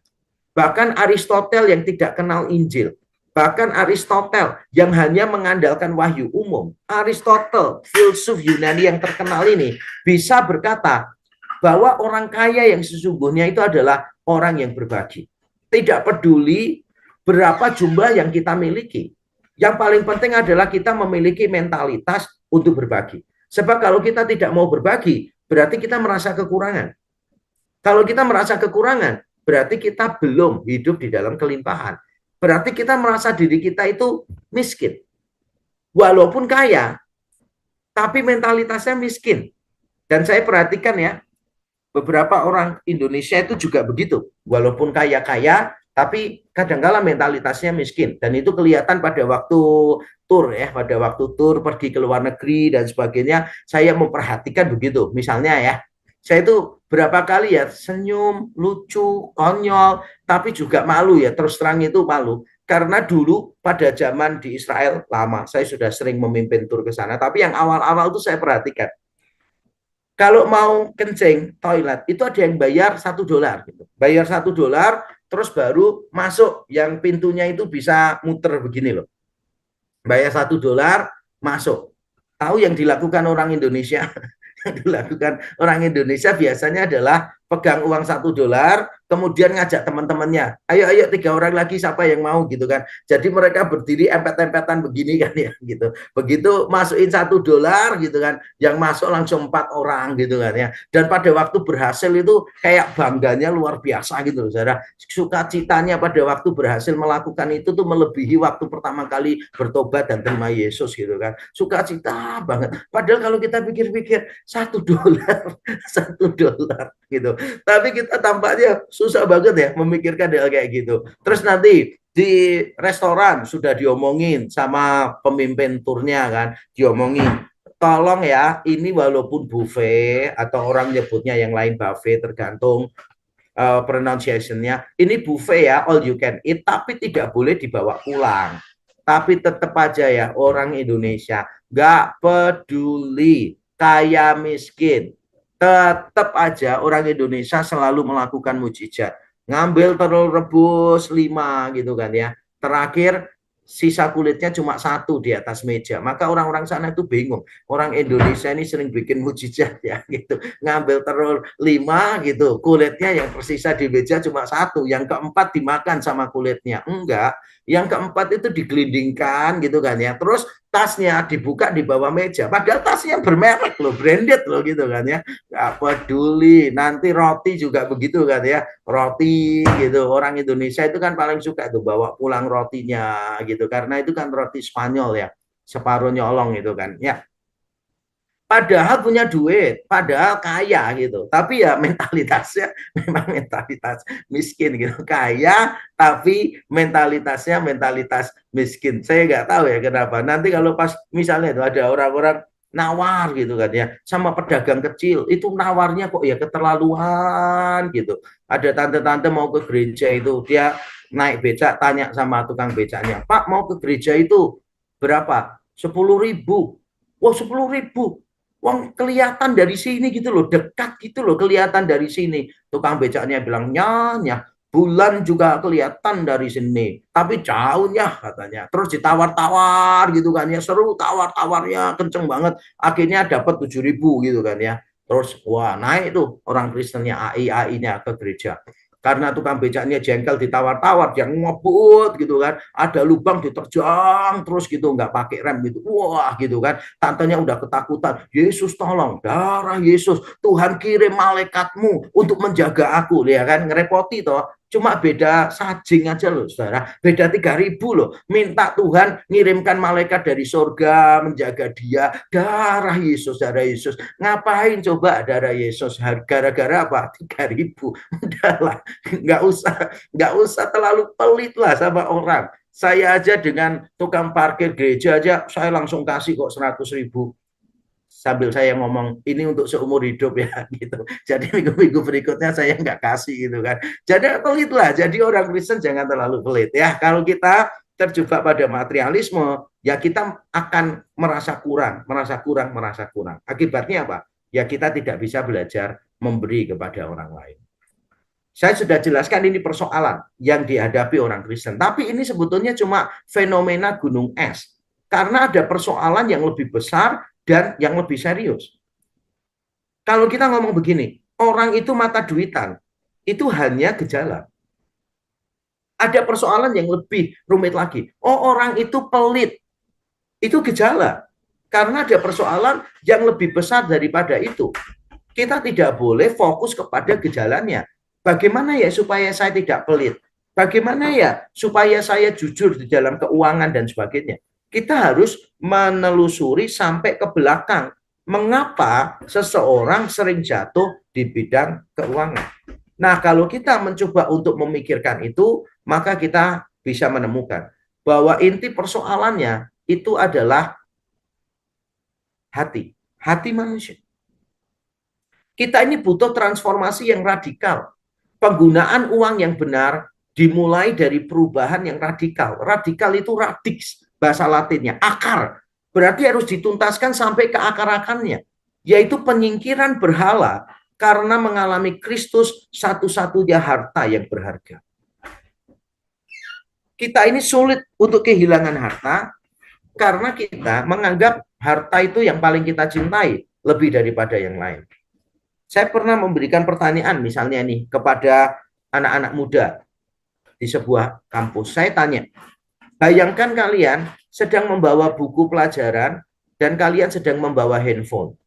Bahkan Aristoteles yang tidak kenal Injil, bahkan Aristoteles yang hanya mengandalkan wahyu umum, Aristoteles, filsuf Yunani yang terkenal ini, bisa berkata bahwa orang kaya yang sesungguhnya itu adalah orang yang berbagi. Tidak peduli berapa jumlah yang kita miliki. Yang paling penting adalah kita memiliki mentalitas untuk berbagi. Sebab kalau kita tidak mau berbagi, berarti kita merasa kekurangan. Kalau kita merasa kekurangan, berarti kita belum hidup di dalam kelimpahan. Berarti kita merasa diri kita itu miskin. Walaupun kaya, tapi mentalitasnya miskin. Dan saya perhatikan ya, beberapa orang Indonesia itu juga begitu. Walaupun kaya-kaya, tapi kadang-kala mentalitasnya miskin. Dan itu kelihatan pada waktu tur ya, pada waktu tur pergi ke luar negeri dan sebagainya, saya memperhatikan begitu. Misalnya ya, saya itu berapa kali ya senyum, lucu, konyol, tapi juga malu ya, terus terang itu malu. Karena dulu pada zaman di Israel lama, saya sudah sering memimpin tur ke sana, tapi yang awal-awal itu saya perhatikan. Kalau mau kencing toilet itu ada yang bayar $1 gitu. Bayar $1 terus baru masuk, yang pintunya itu bisa muter begini loh. Bayar $1 masuk. Tahu yang dilakukan orang Indonesia? Yang dilakukan orang Indonesia biasanya adalah pegang uang $1, kemudian ngajak teman-temannya, ayo 3 orang lagi siapa yang mau gitu kan. Jadi mereka berdiri empet-empetan begini kan ya gitu. Begitu masukin $1 gitu kan, yang masuk langsung 4 orang gitu kan ya. Dan pada waktu berhasil itu kayak bangganya luar biasa gitu loh saudara. Sukacitanya pada waktu berhasil melakukan itu tuh melebihi waktu pertama kali bertobat dan terima Yesus gitu kan. Sukacita banget. Padahal kalau kita pikir-pikir $1 $1 gitu. Tapi kita tampaknya susah banget ya memikirkan hal kayak gitu. Terus nanti di restoran sudah diomongin sama pemimpin turnya kan, diomongin, tolong ya, ini walaupun buffet atau orang nyebutnya yang lain buffet tergantung pronunciation-nya, ini buffet ya, all you can eat, tapi tidak boleh dibawa pulang. Tapi tetap aja ya orang Indonesia nggak peduli kaya miskin, tetap aja orang Indonesia selalu melakukan mujizat. Ngambil telur rebus 5 gitu kan ya. Terakhir sisa kulitnya cuma 1 di atas meja. Maka orang-orang sana itu bingung. Orang Indonesia ini sering bikin mujizat ya gitu. Ngambil telur 5 gitu. Kulitnya yang tersisa di meja cuma 1. Yang keempat dimakan sama kulitnya. Enggak. Yang keempat itu digelindingkan gitu kan ya. Terus tasnya dibuka di bawah meja. Padahal tasnya bermerek loh, branded loh gitu kan ya. Gak peduli. Nanti roti juga begitu kan ya. Roti gitu. Orang Indonesia itu kan paling suka tuh bawa pulang rotinya gitu. Karena itu kan roti Spanyol ya. Separuh nyolong itu kan ya. Padahal punya duit, padahal kaya gitu. Tapi ya mentalitasnya memang mentalitas miskin gitu. Kaya tapi mentalitasnya mentalitas miskin. Saya nggak tahu ya kenapa. Nanti kalau pas misalnya itu ada orang-orang nawar gitu kan ya sama pedagang kecil itu nawarnya kok ya keterlaluan gitu. Ada tante-tante mau ke gereja itu dia naik becak tanya sama tukang becaknya, Pak mau ke gereja itu berapa? 10.000. Wah 10.000. Wong kelihatan dari sini gitu loh, dekat gitu loh, kelihatan dari sini. Tukang becaknya bilang, nyanya, bulan juga kelihatan dari sini, tapi jauh ya katanya. Terus ditawar-tawar gitu kan ya, seru tawar-tawarnya kenceng banget. Akhirnya dapat 7.000 gitu kan ya. Terus wah naik tuh orang Kristennya AI-nya ke gereja. Karena tukang becaknya jengkel ditawar-tawar, dia ngebut gitu kan, ada lubang diterjang terus gitu, nggak pakai rem gitu, wah gitu kan, tantenya udah ketakutan, Yesus tolong, darah Yesus, Tuhan kirim malaikatmu untuk menjaga aku, ya kan, ngerepoti toh, cuma beda sajing aja loh saudara, beda 3.000 loh, minta Tuhan ngirimkan malaikat dari surga menjaga dia, darah Yesus, ngapain coba darah Yesus, gara-gara apa? 3.000, udahlah, nggak usah terlalu pelit lah sama orang. Saya aja dengan tukang parkir gereja aja saya langsung kasih kok 100.000 sambil saya ngomong ini untuk seumur hidup ya gitu. Jadi minggu-minggu berikutnya saya nggak kasih gitu kan. Jadi pelit lah. Jadi orang Kristen jangan terlalu pelit ya. Kalau kita terjebak pada materialisme, ya kita akan merasa kurang, merasa kurang, merasa kurang. Akibatnya apa? Ya kita tidak bisa belajar memberi kepada orang lain. Saya sudah jelaskan ini persoalan yang dihadapi orang Kristen. Tapi ini sebetulnya cuma fenomena gunung es. Karena ada persoalan yang lebih besar dan yang lebih serius. Kalau kita ngomong begini, orang itu mata duitan, itu hanya gejala. Ada persoalan yang lebih rumit lagi. Oh, orang itu pelit, itu gejala. Karena ada persoalan yang lebih besar daripada itu. Kita tidak boleh fokus kepada gejalanya. Bagaimana ya supaya saya tidak pelit? Bagaimana ya supaya saya jujur di dalam keuangan dan sebagainya? Kita harus menelusuri sampai ke belakang. Mengapa seseorang sering jatuh di bidang keuangan? Nah, kalau kita mencoba untuk memikirkan itu, maka kita bisa menemukan bahwa inti persoalannya itu adalah hati, hati manusia. Kita ini butuh transformasi yang radikal. Penggunaan uang yang benar dimulai dari perubahan yang radikal. Radikal itu radix, bahasa Latinnya, akar. Berarti harus dituntaskan sampai ke akar-akarnya, yaitu penyingkiran berhala karena mengalami Kristus satu-satunya harta yang berharga. Kita ini sulit untuk kehilangan harta karena kita menganggap harta itu yang paling kita cintai lebih daripada yang lain. Saya pernah memberikan pertanyaan misalnya nih kepada anak-anak muda di sebuah kampus. Saya tanya, bayangkan kalian sedang membawa buku pelajaran dan kalian sedang membawa handphone.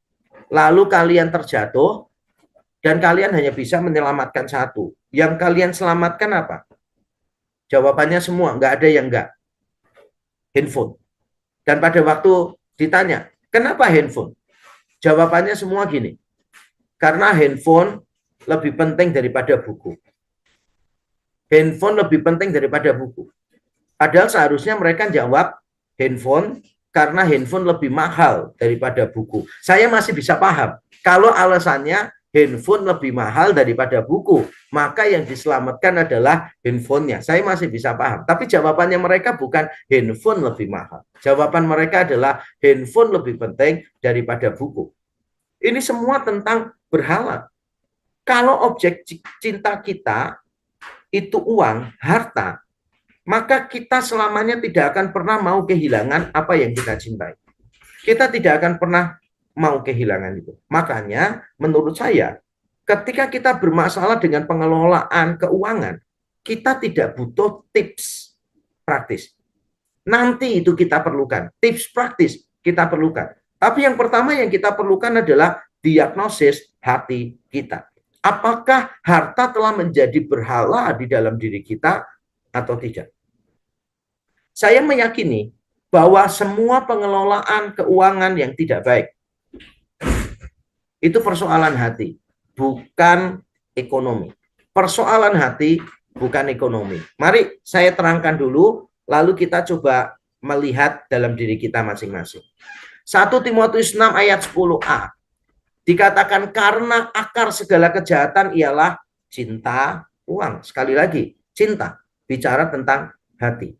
Lalu kalian terjatuh dan kalian hanya bisa menyelamatkan satu. Yang kalian selamatkan apa? Jawabannya semua, nggak ada yang nggak. Handphone. Dan pada waktu ditanya, kenapa handphone? Jawabannya semua gini, karena handphone lebih penting daripada buku. Handphone lebih penting daripada buku. Padahal seharusnya mereka jawab handphone karena handphone lebih mahal daripada buku. Saya masih bisa paham. Kalau alasannya handphone lebih mahal daripada buku, maka yang diselamatkan adalah handphonenya. Saya masih bisa paham. Tapi jawabannya mereka bukan handphone lebih mahal. Jawaban mereka adalah handphone lebih penting daripada buku. Ini semua tentang berhala. Kalau objek cinta kita itu uang, harta, maka kita selamanya tidak akan pernah mau kehilangan apa yang kita cintai. Kita tidak akan pernah mau kehilangan itu. Makanya menurut saya, ketika kita bermasalah dengan pengelolaan keuangan, kita tidak butuh tips praktis. Nanti itu kita perlukan. Tips praktis kita perlukan. Tapi yang pertama yang kita perlukan adalah diagnosis hati kita. Apakah harta telah menjadi berhala di dalam diri kita atau tidak? Saya meyakini bahwa semua pengelolaan keuangan yang tidak baik Itu persoalan hati, bukan ekonomi. Persoalan hati, bukan ekonomi. Mari saya terangkan dulu, lalu kita coba melihat dalam diri kita masing-masing. 1 Timotius 6 ayat 10a. Dikatakan karena akar segala kejahatan ialah cinta uang. Sekali lagi, cinta. Bicara tentang hati.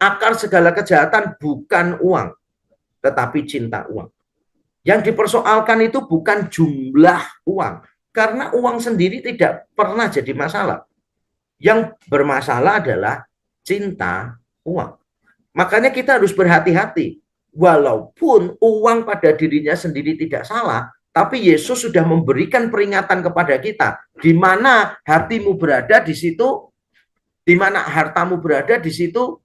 Akar segala kejahatan bukan uang, tetapi cinta uang. Yang dipersoalkan itu bukan jumlah uang, karena uang sendiri tidak pernah jadi masalah. Yang bermasalah adalah cinta uang. Makanya kita harus berhati-hati. Walaupun uang pada dirinya sendiri tidak salah, tapi Yesus sudah memberikan peringatan kepada kita. Di mana hatimu berada, di situ, di mana hartamu berada, di situ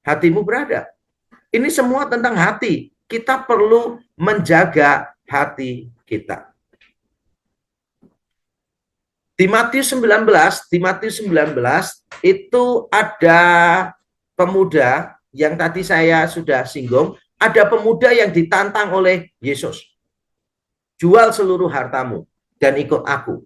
hatimu berada. Ini semua tentang hati. Kita perlu menjaga hati kita. Di Matius 19 itu ada pemuda yang tadi saya sudah singgung, ada pemuda yang ditantang oleh Yesus. Jual seluruh hartamu dan ikut aku.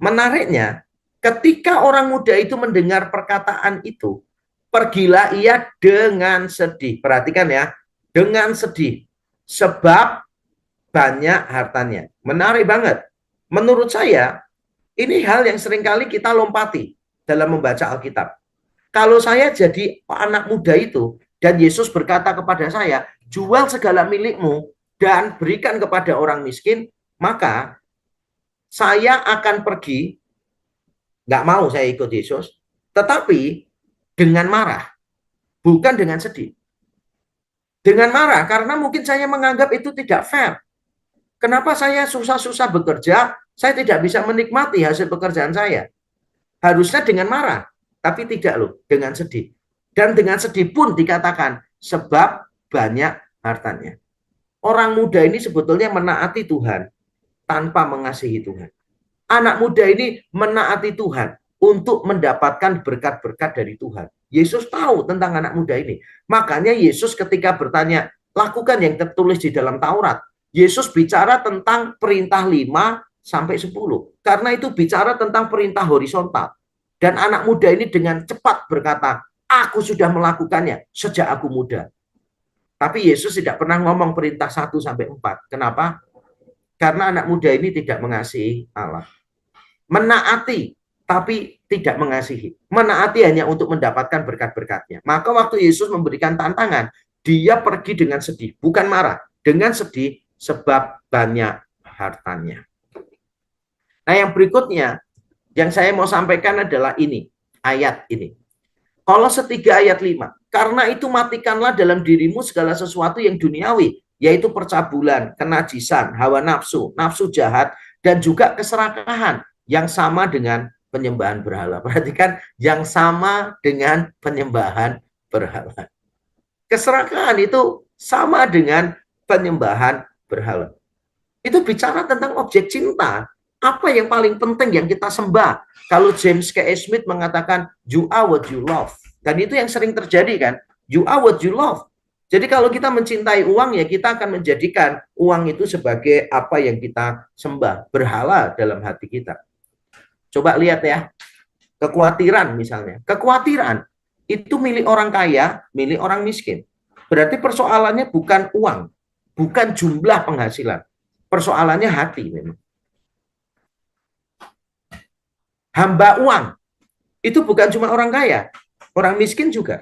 Menariknya, ketika orang muda itu mendengar perkataan itu, pergilah ia dengan sedih. Perhatikan ya, dengan sedih. Sebab banyak hartanya. Menarik banget. Menurut saya, ini hal yang seringkali kita lompati dalam membaca Alkitab. Kalau saya jadi anak muda itu, dan Yesus berkata kepada saya, jual segala milikmu dan berikan kepada orang miskin, maka saya akan pergi, nggak mau saya ikut Yesus, tetapi dengan marah, bukan dengan sedih. Dengan marah, karena mungkin saya menganggap itu tidak fair. Kenapa saya susah-susah bekerja, saya tidak bisa menikmati hasil pekerjaan saya. Harusnya dengan marah, tapi tidak loh, dengan sedih. Dan dengan sedih pun dikatakan, sebab banyak hartanya. Orang muda ini sebetulnya menaati Tuhan, tanpa mengasihi Tuhan. Anak muda ini menaati Tuhan, untuk mendapatkan berkat-berkat dari Tuhan. Yesus tahu tentang anak muda ini. Makanya Yesus ketika bertanya, lakukan yang tertulis di dalam Taurat. Yesus bicara tentang perintah 5 sampai 10. Karena itu bicara tentang perintah horizontal. Dan anak muda ini dengan cepat berkata, aku sudah melakukannya sejak aku muda. Tapi Yesus tidak pernah ngomong perintah 1 sampai 4. Kenapa? Karena anak muda ini tidak mengasihi Allah. Menaati tapi tidak mengasihi. Menaati hanya untuk mendapatkan berkat-berkatnya. Maka waktu Yesus memberikan tantangan, dia pergi dengan sedih, bukan marah. Dengan sedih sebab banyak hartanya. Nah, yang berikutnya yang saya mau sampaikan adalah ini, ayat ini. Kolose 3 ayat 5. Karena itu matikanlah dalam dirimu segala sesuatu yang duniawi, yaitu percabulan, kenajisan, hawa nafsu, nafsu jahat, dan juga keserakahan yang sama dengan penyembahan berhala. Perhatikan, yang sama dengan penyembahan berhala. Keserakahan itu sama dengan penyembahan berhala. Itu bicara tentang objek cinta. Apa yang paling penting yang kita sembah? Kalau James K. Smith mengatakan, you are what you love. Dan itu yang sering terjadi kan? You are what you love. Jadi kalau kita mencintai uang, ya kita akan menjadikan uang itu sebagai apa yang kita sembah. Berhala dalam hati kita. Coba lihat ya, kekhawatiran misalnya. Kekhawatiran itu milik orang kaya, milik orang miskin. Berarti persoalannya bukan uang, bukan jumlah penghasilan. Persoalannya hati memang. Hamba uang, itu bukan cuma orang kaya, orang miskin juga.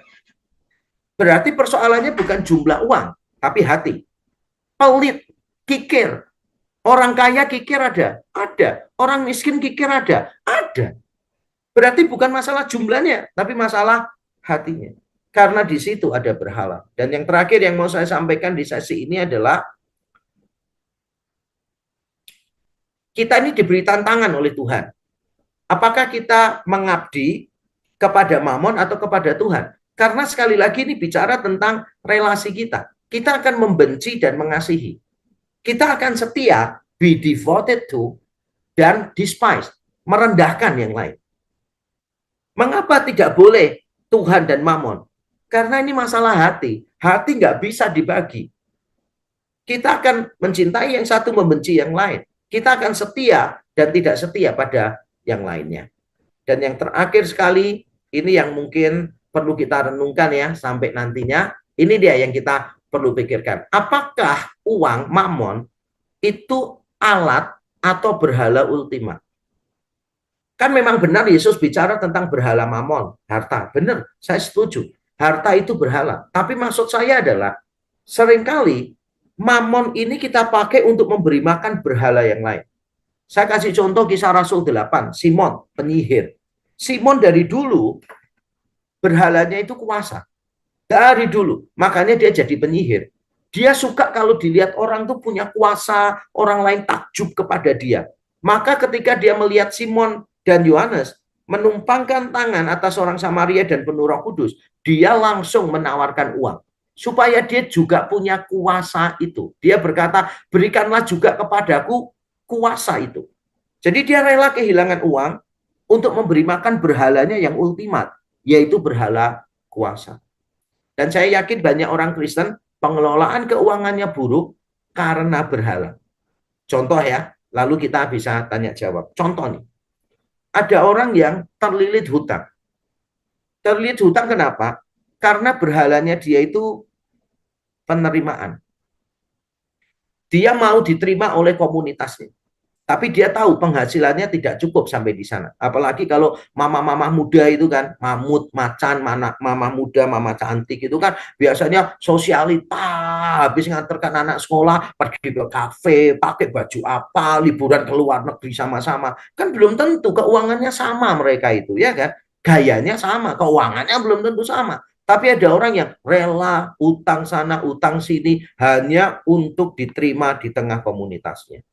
Berarti persoalannya bukan jumlah uang, tapi hati. Pelit, kikir. Orang kaya kikir ada. Orang miskin kikir ada. Berarti bukan masalah jumlahnya, tapi masalah hatinya. Karena di situ ada berhala. Dan yang terakhir yang mau saya sampaikan di sesi ini adalah kita ini diberi tantangan oleh Tuhan. Apakah kita mengabdi kepada Mamon atau kepada Tuhan? Karena sekali lagi ini bicara tentang relasi kita. Kita akan membenci dan mengasihi. Kita akan setia, be devoted to, dan despise, merendahkan yang lain. Mengapa tidak boleh Tuhan dan Mamon? Karena ini masalah hati. Hati nggak bisa dibagi. Kita akan mencintai yang satu, membenci yang lain. Kita akan setia dan tidak setia pada yang lainnya. Dan yang terakhir sekali, ini yang mungkin perlu kita renungkan ya sampai nantinya. Ini dia yang kita perlu pikirkan. Apakah uang mamon itu alat atau berhala ultima? Kan memang benar Yesus bicara tentang berhala mamon, harta. Benar, saya setuju. Harta itu berhala. Tapi maksud saya adalah seringkali mamon ini kita pakai untuk memberi makan berhala yang lain. Saya kasih contoh kisah Rasul 8, Simon, penyihir. Simon dari dulu berhalanya itu kuasa. Dari dulu. Makanya dia jadi penyihir. Dia suka kalau dilihat orang tuh punya kuasa, orang lain takjub kepada dia. Maka ketika dia melihat Simon dan Yohanes menumpangkan tangan atas orang Samaria dan penuh Roh Kudus, dia langsung menawarkan uang supaya dia juga punya kuasa itu. Dia berkata, berikanlah juga kepadaku kuasa itu. Jadi dia rela kehilangan uang untuk memberi makan berhalanya yang ultimat, yaitu berhala kuasa. Dan saya yakin banyak orang Kristen pengelolaan keuangannya buruk karena berhala. Contoh ya, lalu kita bisa tanya jawab. Contoh nih, ada orang yang terlilit hutang. Terlilit hutang kenapa? Karena berhalanya dia itu penerimaan. Dia mau diterima oleh komunitasnya. Tapi dia tahu penghasilannya tidak cukup sampai di sana. Apalagi kalau mama-mama muda itu kan, mamut, macan, mama muda, mama cantik itu kan biasanya sosialita, habis nganterkan anak sekolah, pergi ke kafe, pakai baju apa, liburan ke luar negeri sama-sama. Kan belum tentu keuangannya sama mereka itu, ya kan? Gayanya sama, keuangannya belum tentu sama. Tapi ada orang yang rela utang sana, utang sini, hanya untuk diterima di tengah komunitasnya.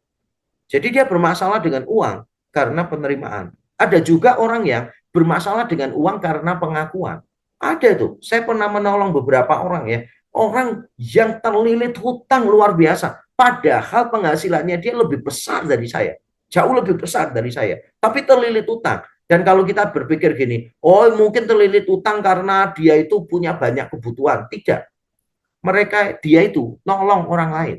Jadi dia bermasalah dengan uang karena penerimaan. Ada juga orang yang bermasalah dengan uang karena pengakuan. Ada tuh, saya pernah menolong beberapa orang ya. Orang yang terlilit hutang luar biasa. Padahal penghasilannya dia lebih besar dari saya. Jauh lebih besar dari saya. Tapi terlilit hutang. Dan kalau kita berpikir gini, oh mungkin terlilit hutang karena dia itu punya banyak kebutuhan. Tidak. Dia itu nolong orang lain.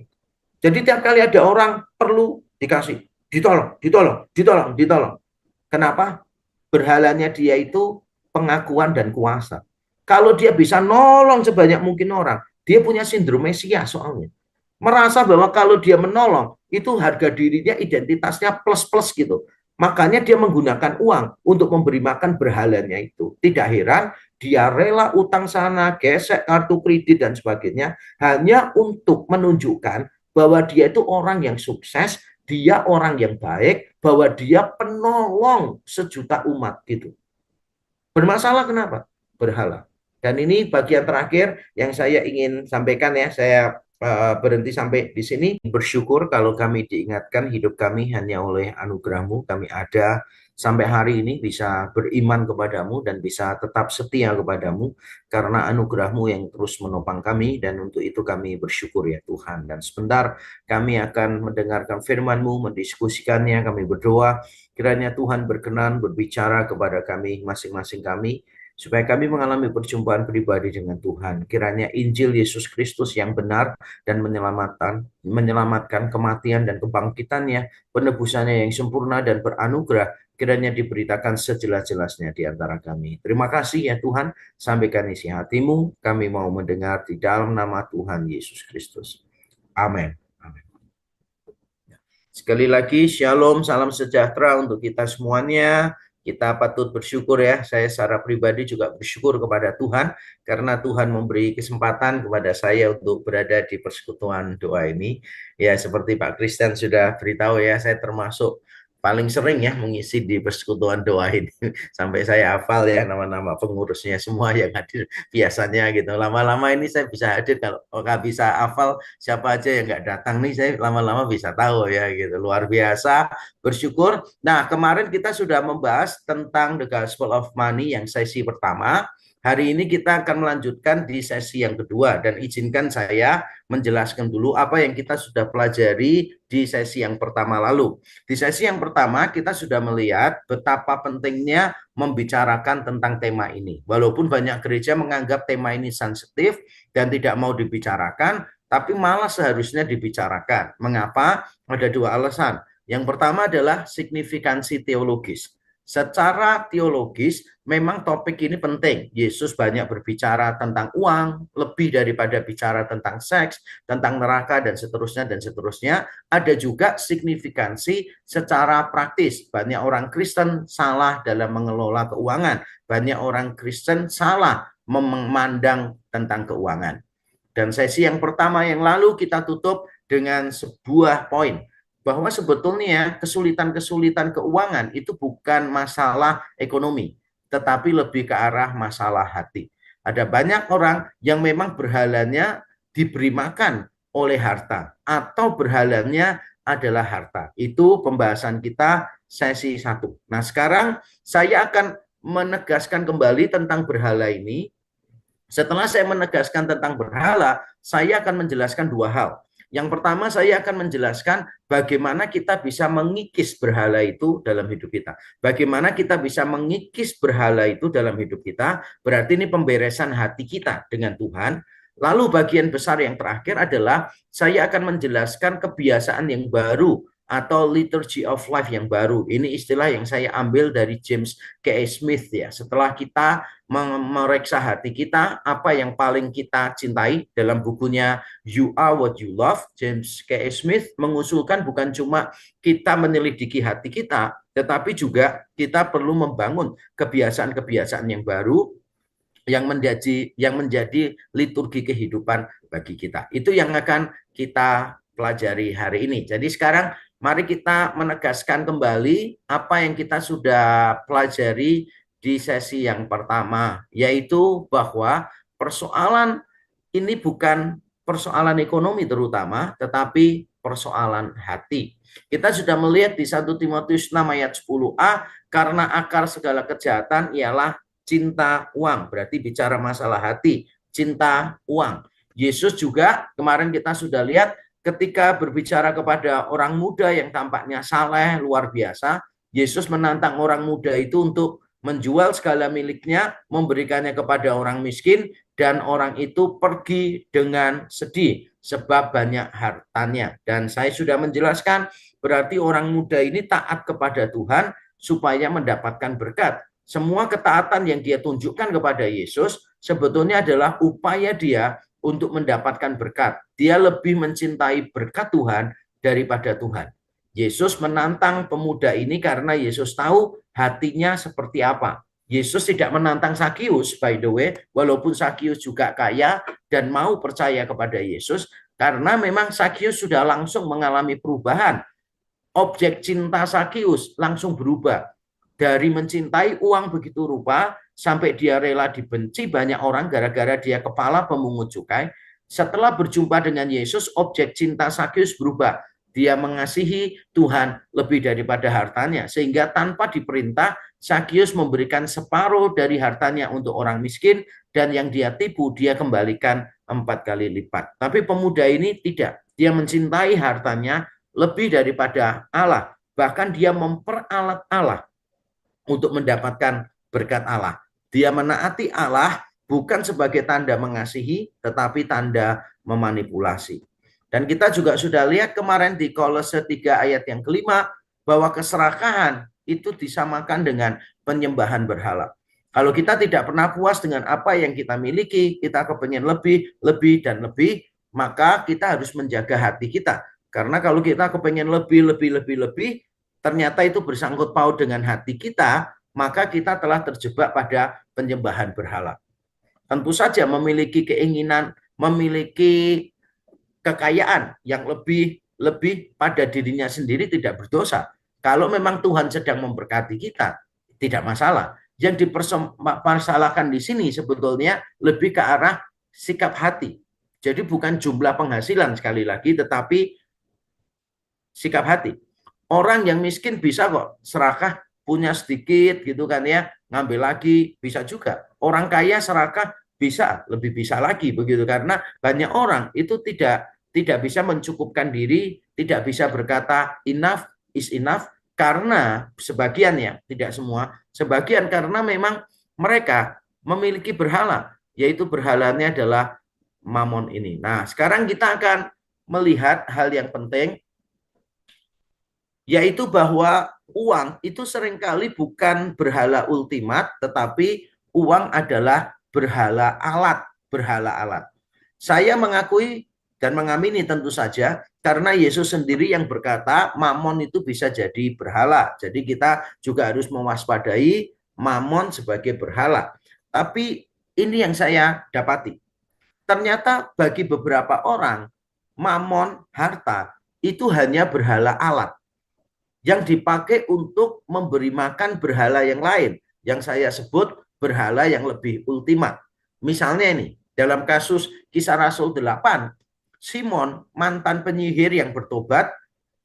Jadi tiap kali ada orang perlu dikasih, ditolong, ditolong, ditolong, ditolong. Kenapa? Berhalanya dia itu pengakuan dan kuasa. Kalau dia bisa nolong sebanyak mungkin orang, dia punya sindrom Mesia soalnya. Merasa bahwa kalau dia menolong, itu harga dirinya, identitasnya plus-plus gitu. Makanya dia menggunakan uang untuk memberi makan berhalanya itu. Tidak heran dia rela utang sana, gesek kartu kredit dan sebagainya, hanya untuk menunjukkan bahwa dia itu orang yang sukses, dia orang yang baik, bahwa dia penolong sejuta umat gitu. Bermasalah kenapa? Berhala. Dan ini bagian terakhir yang saya ingin sampaikan ya, saya berhenti sampai di sini. Bersyukur kalau kami diingatkan hidup kami hanya oleh anugerah-Mu, kami ada sampai hari ini bisa beriman kepadamu dan bisa tetap setia kepadamu karena anugerah-Mu yang terus menopang kami, dan untuk itu kami bersyukur ya Tuhan. Dan sebentar kami akan mendengarkan firman-Mu, mendiskusikannya, kami berdoa kiranya Tuhan berkenan berbicara kepada kami masing-masing kami supaya kami mengalami perjumpaan pribadi dengan Tuhan. Kiranya Injil Yesus Kristus yang benar dan menyelamatkan kematian dan kebangkitannya, penebusannya yang sempurna dan beranugerah, kiranya diberitakan sejelas-jelasnya di antara kami. Terima kasih ya Tuhan, sampaikan isi hatimu, kami mau mendengar di dalam nama Tuhan Yesus Kristus. Amin. Sekali lagi, shalom, salam sejahtera untuk kita semuanya. Kita patut bersyukur ya, saya secara pribadi juga bersyukur kepada Tuhan, karena Tuhan memberi kesempatan kepada saya untuk berada di persekutuan doa ini. Ya, seperti Pak Kristen sudah beritahu ya, saya termasuk paling sering ya mengisi di persekutuan doa ini. Sampai saya hafal ya nama-nama pengurusnya semua yang hadir biasanya gitu. Lama-lama ini saya bisa hadir, kalau nggak bisa hafal siapa aja yang nggak datang nih, saya lama-lama bisa tahu ya gitu. Luar biasa, bersyukur. Nah, kemarin kita sudah membahas tentang The Gospel of Money yang sesi pertama. Hari ini kita akan melanjutkan di sesi yang kedua, dan izinkan saya menjelaskan dulu apa yang kita sudah pelajari di sesi yang pertama lalu. Di sesi yang pertama kita sudah melihat betapa pentingnya membicarakan tentang tema ini. Walaupun banyak gereja menganggap tema ini sensitif dan tidak mau dibicarakan, tapi malah seharusnya dibicarakan. Mengapa? Ada dua alasan. Yang pertama adalah signifikansi teologis. Secara teologis, memang topik ini penting. Yesus banyak berbicara tentang uang, lebih daripada bicara tentang seks, tentang neraka, dan seterusnya, dan seterusnya. Ada juga signifikansi secara praktis. Banyak orang Kristen salah dalam mengelola keuangan. Banyak orang Kristen salah memandang tentang keuangan. Dan sesi yang pertama yang lalu kita tutup dengan sebuah poin bahwa sebetulnya kesulitan-kesulitan keuangan itu bukan masalah ekonomi, tetapi lebih ke arah masalah hati. Ada banyak orang yang memang berhalanya diberi makan oleh harta atau berhalanya adalah harta. Itu pembahasan kita sesi 1. Nah, sekarang saya akan menegaskan kembali tentang berhala ini. Setelah saya menegaskan tentang berhala, saya akan menjelaskan dua hal. Yang pertama, saya akan menjelaskan bagaimana kita bisa mengikis berhala itu dalam hidup kita. Bagaimana kita bisa mengikis berhala itu dalam hidup kita, berarti ini pemberesan hati kita dengan Tuhan. Lalu bagian besar yang terakhir adalah saya akan menjelaskan kebiasaan yang baru atau liturgy of life yang baru. Ini istilah yang saya ambil dari James K. Smith ya. Setelah kita memeriksa hati kita, apa yang paling kita cintai dalam bukunya You Are What You Love, James K. Smith mengusulkan bukan cuma kita menyelidiki hati kita, tetapi juga kita perlu membangun kebiasaan-kebiasaan yang baru yang menjadi liturgi kehidupan bagi kita. Itu yang akan kita pelajari hari ini. Jadi sekarang mari kita menegaskan kembali apa yang kita sudah pelajari di sesi yang pertama, yaitu bahwa persoalan ini bukan persoalan ekonomi terutama, tetapi persoalan hati. Kita sudah melihat di 1 Timotius 6 ayat 10a, karena akar segala kejahatan ialah cinta uang. Berarti bicara masalah hati, cinta uang. Yesus juga kemarin kita sudah lihat ketika berbicara kepada orang muda yang tampaknya saleh luar biasa, Yesus menantang orang muda itu untuk menjual segala miliknya, memberikannya kepada orang miskin, dan orang itu pergi dengan sedih sebab banyak hartanya. Dan saya sudah menjelaskan, berarti orang muda ini taat kepada Tuhan supaya mendapatkan berkat. Semua ketaatan yang dia tunjukkan kepada Yesus sebetulnya adalah upaya dia untuk mendapatkan berkat. Dia lebih mencintai berkat Tuhan daripada Tuhan. Yesus menantang pemuda ini karena Yesus tahu hatinya seperti apa. Yesus tidak menantang Sakius, by the way, walaupun Sakius juga kaya dan mau percaya kepada Yesus, karena memang Sakius sudah langsung mengalami perubahan. Objek cinta Sakius langsung berubah. Dari mencintai uang begitu rupa, sampai dia rela dibenci banyak orang gara-gara dia kepala pemungut cukai. Setelah berjumpa dengan Yesus, objek cinta Sakius berubah. Dia mengasihi Tuhan lebih daripada hartanya, sehingga tanpa diperintah, Sakius memberikan separuh dari hartanya untuk orang miskin, dan yang dia tipu, dia kembalikan 4 kali lipat. Tapi pemuda ini tidak. Dia mencintai hartanya lebih daripada Allah. Bahkan dia memperalat Allah untuk mendapatkan berkat Allah. Dia menaati Allah bukan sebagai tanda mengasihi, tetapi tanda memanipulasi. Dan kita juga sudah lihat kemarin di Kolose 3 ayat yang kelima, bahwa keserakahan itu disamakan dengan penyembahan berhala. Kalau kita tidak pernah puas dengan apa yang kita miliki, kita kepengen lebih, lebih, dan lebih, maka kita harus menjaga hati kita. Karena kalau kita kepengen lebih, ternyata itu bersangkut paut dengan hati kita, maka kita telah terjebak pada penyembahan berhala. Tentu saja memiliki keinginan, memiliki kekayaan yang lebih pada dirinya sendiri tidak berdosa. Kalau memang Tuhan sedang memberkati kita, tidak masalah. Yang dipermasalahkan di sini sebetulnya lebih ke arah sikap hati. Jadi bukan jumlah penghasilan sekali lagi, tetapi sikap hati. Orang yang miskin bisa kok serakah, punya sedikit gitu kan ya, ngambil lagi bisa juga. Orang kaya serakah bisa, lebih bisa lagi begitu, karena banyak orang itu tidak bisa mencukupkan diri, tidak bisa berkata enough is enough, karena sebagian ya, tidak semua, sebagian karena memang mereka memiliki berhala, yaitu berhalanya adalah mamon ini. Nah, sekarang kita akan melihat hal yang penting. yaitu bahwa uang itu seringkali bukan berhala ultimat, tetapi uang adalah berhala alat, berhala alat. Saya mengakui dan mengamini tentu saja karena Yesus sendiri yang berkata mamon itu bisa jadi berhala. Jadi kita juga harus mewaspadai mamon sebagai berhala. Tapi ini yang saya dapati. Ternyata bagi beberapa orang, mamon, harta, itu hanya berhala alat yang dipakai untuk memberi makan berhala yang lain, yang saya sebut berhala yang lebih ultimat. Misalnya ini, dalam kasus Kisah Rasul 8, Simon, mantan penyihir yang bertobat,